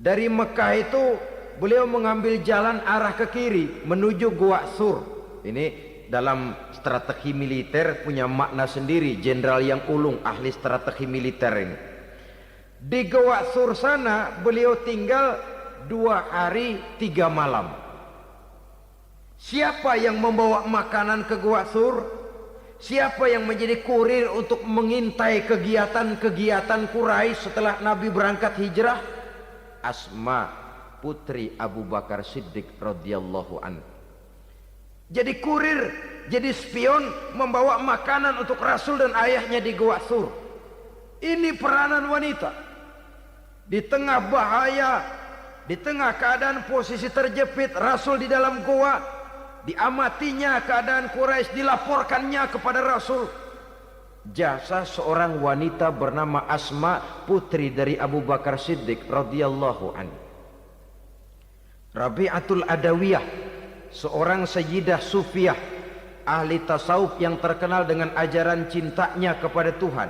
Dari Mekah itu beliau mengambil jalan arah ke kiri menuju Gua Sur. Ini dalam strategi militer punya makna sendiri. Jenderal yang ulung, ahli strategi militer ini. Di Gua Sur sana beliau tinggal 2 hari 3 malam. Siapa yang membawa makanan ke Gua Sur? Siapa yang menjadi kurir untuk mengintai kegiatan-kegiatan Quraisy setelah Nabi berangkat hijrah? Asma, putri Abu Bakar Siddiq radhiyallahu anhu. Jadi kurir, jadi spion, membawa makanan untuk Rasul dan ayahnya di Gua Sur. Ini peranan wanita. Di tengah bahaya, di tengah keadaan posisi terjepit, Rasul di dalam gua, diamatinya keadaan Quraisy, dilaporkannya kepada Rasul. Jasa seorang wanita bernama Asma, putri dari Abu Bakar Siddiq radhiyallahu anhu. Rabi'atul Adawiyah, seorang sayyidah sufiyah, ahli tasawuf yang terkenal dengan ajaran cintanya kepada Tuhan.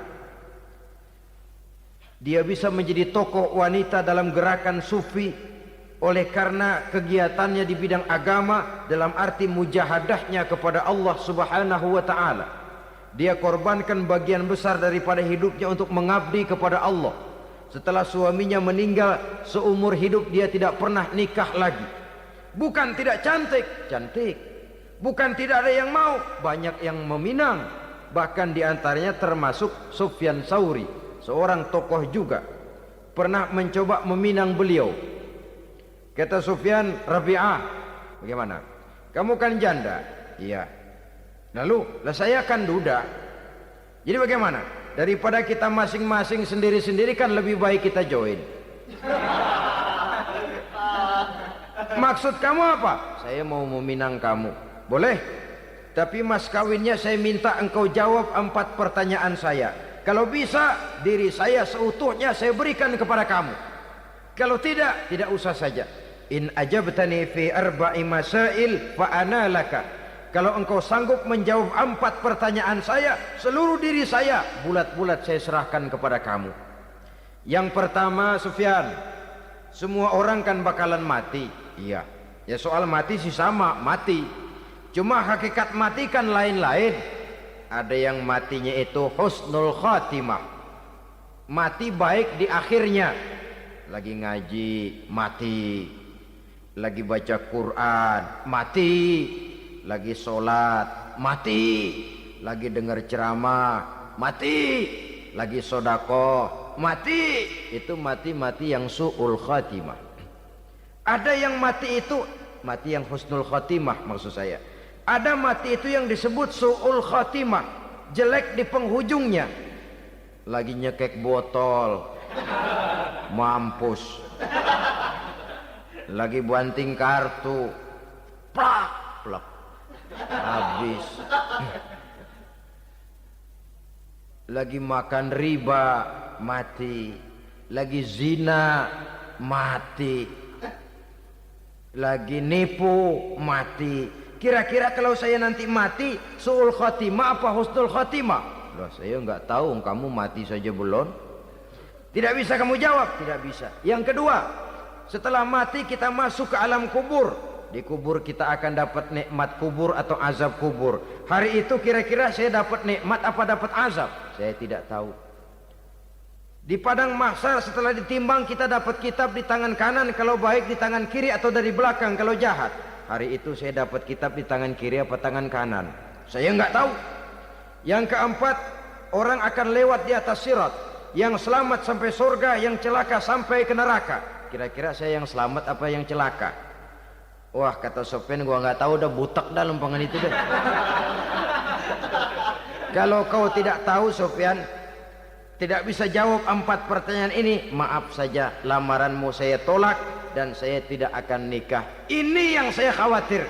Dia bisa menjadi tokoh wanita dalam gerakan sufi oleh karena kegiatannya di bidang agama, dalam arti mujahadahnya kepada Allah Subhanahu wa taala. Dia korbankan bagian besar daripada hidupnya untuk mengabdi kepada Allah. Setelah suaminya meninggal, seumur hidup dia tidak pernah nikah lagi. Bukan tidak cantik, cantik. Bukan tidak ada yang mau, banyak yang meminang. Bahkan diantaranya termasuk Sufyan Tsauri, seorang tokoh juga, pernah mencoba meminang beliau. Kata Sufyan, Rabi'ah, bagaimana? Kamu kan janda? Iya. Lalu, lah saya kan duda. Jadi bagaimana? Daripada kita masing-masing sendiri-sendiri kan lebih baik kita join. Maksud kamu apa? Saya mau meminang kamu. Boleh? Tapi mas kawinnya saya minta engkau jawab 4 pertanyaan saya. Kalau bisa, diri saya seutuhnya saya berikan kepada kamu. Kalau tidak, tidak usah saja. In ajabtani fi 4 masail fa ana laka. Kalau engkau sanggup menjawab 4 pertanyaan saya, seluruh diri saya bulat-bulat saya serahkan kepada kamu. Yang pertama, Sufyan, semua orang kan bakalan mati. Iya. Ya soal mati sih sama, mati. Cuma hakikat mati kan lain-lain. Ada yang matinya itu husnul khatimah, mati baik di akhirnya. Lagi ngaji, mati. Lagi baca Quran, mati. Lagi sholat, mati. Lagi dengar ceramah, mati. Lagi sodako, mati. Itu mati-mati yang su'ul khatimah. Ada yang mati itu mati yang husnul khatimah, maksud saya. Ada mati itu yang disebut su'ul khatimah, jelek di penghujungnya. Lagi nyekek botol, mampus. Lagi banting kartu, plak plak, habis. Lagi makan riba, mati. Lagi zina, mati. Lagi nipu, mati. Kira-kira kalau saya nanti mati, su'ul khatimah apa husnul khatimah? Loh, saya enggak tahu, kamu mati saja belum. Tidak bisa kamu jawab, tidak bisa. Yang kedua, setelah mati kita masuk ke alam kubur. Di kubur kita akan dapat nikmat kubur atau azab kubur. Hari itu kira-kira saya dapat nikmat apa dapat azab? Saya tidak tahu. Di padang mahsyar setelah ditimbang kita dapat kitab di tangan kanan kalau baik, di tangan kiri atau dari belakang kalau jahat. Hari itu saya dapat kitab di tangan kiri apa tangan kanan? Saya enggak tahu. Yang keempat, orang akan lewat di atas sirat. Yang selamat sampai surga, yang celaka sampai ke neraka. Kira-kira saya yang selamat apa yang celaka? Wah, kata Sofyan, gua nggak tahu, udah butek dah lempangan itu deh. Kalau kau tidak tahu, Sofyan, tidak bisa jawab 4 pertanyaan ini, maaf saja, lamaranmu saya tolak dan saya tidak akan nikah. Ini yang saya khawatir.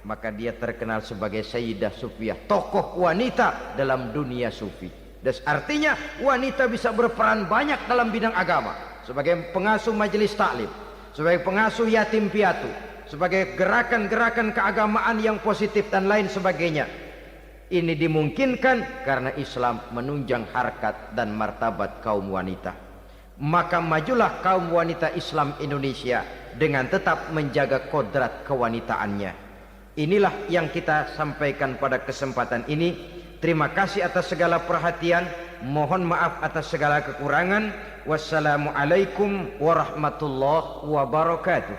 Maka dia terkenal sebagai Sayyidah Sufiyah, tokoh wanita dalam dunia sufi. Dan artinya wanita bisa berperan banyak dalam bidang agama, sebagai pengasuh majelis taklim, sebagai pengasuh yatim piatu, sebagai gerakan-gerakan keagamaan yang positif dan lain sebagainya. Ini dimungkinkan karena Islam menunjang harkat dan martabat kaum wanita. Maka majulah kaum wanita Islam Indonesia dengan tetap menjaga kodrat kewanitaannya. Inilah yang kita sampaikan pada kesempatan ini. Terima kasih atas segala perhatian. Mohon maaf atas segala kekurangan. Wassalamualaikum warahmatullahi wabarakatuh.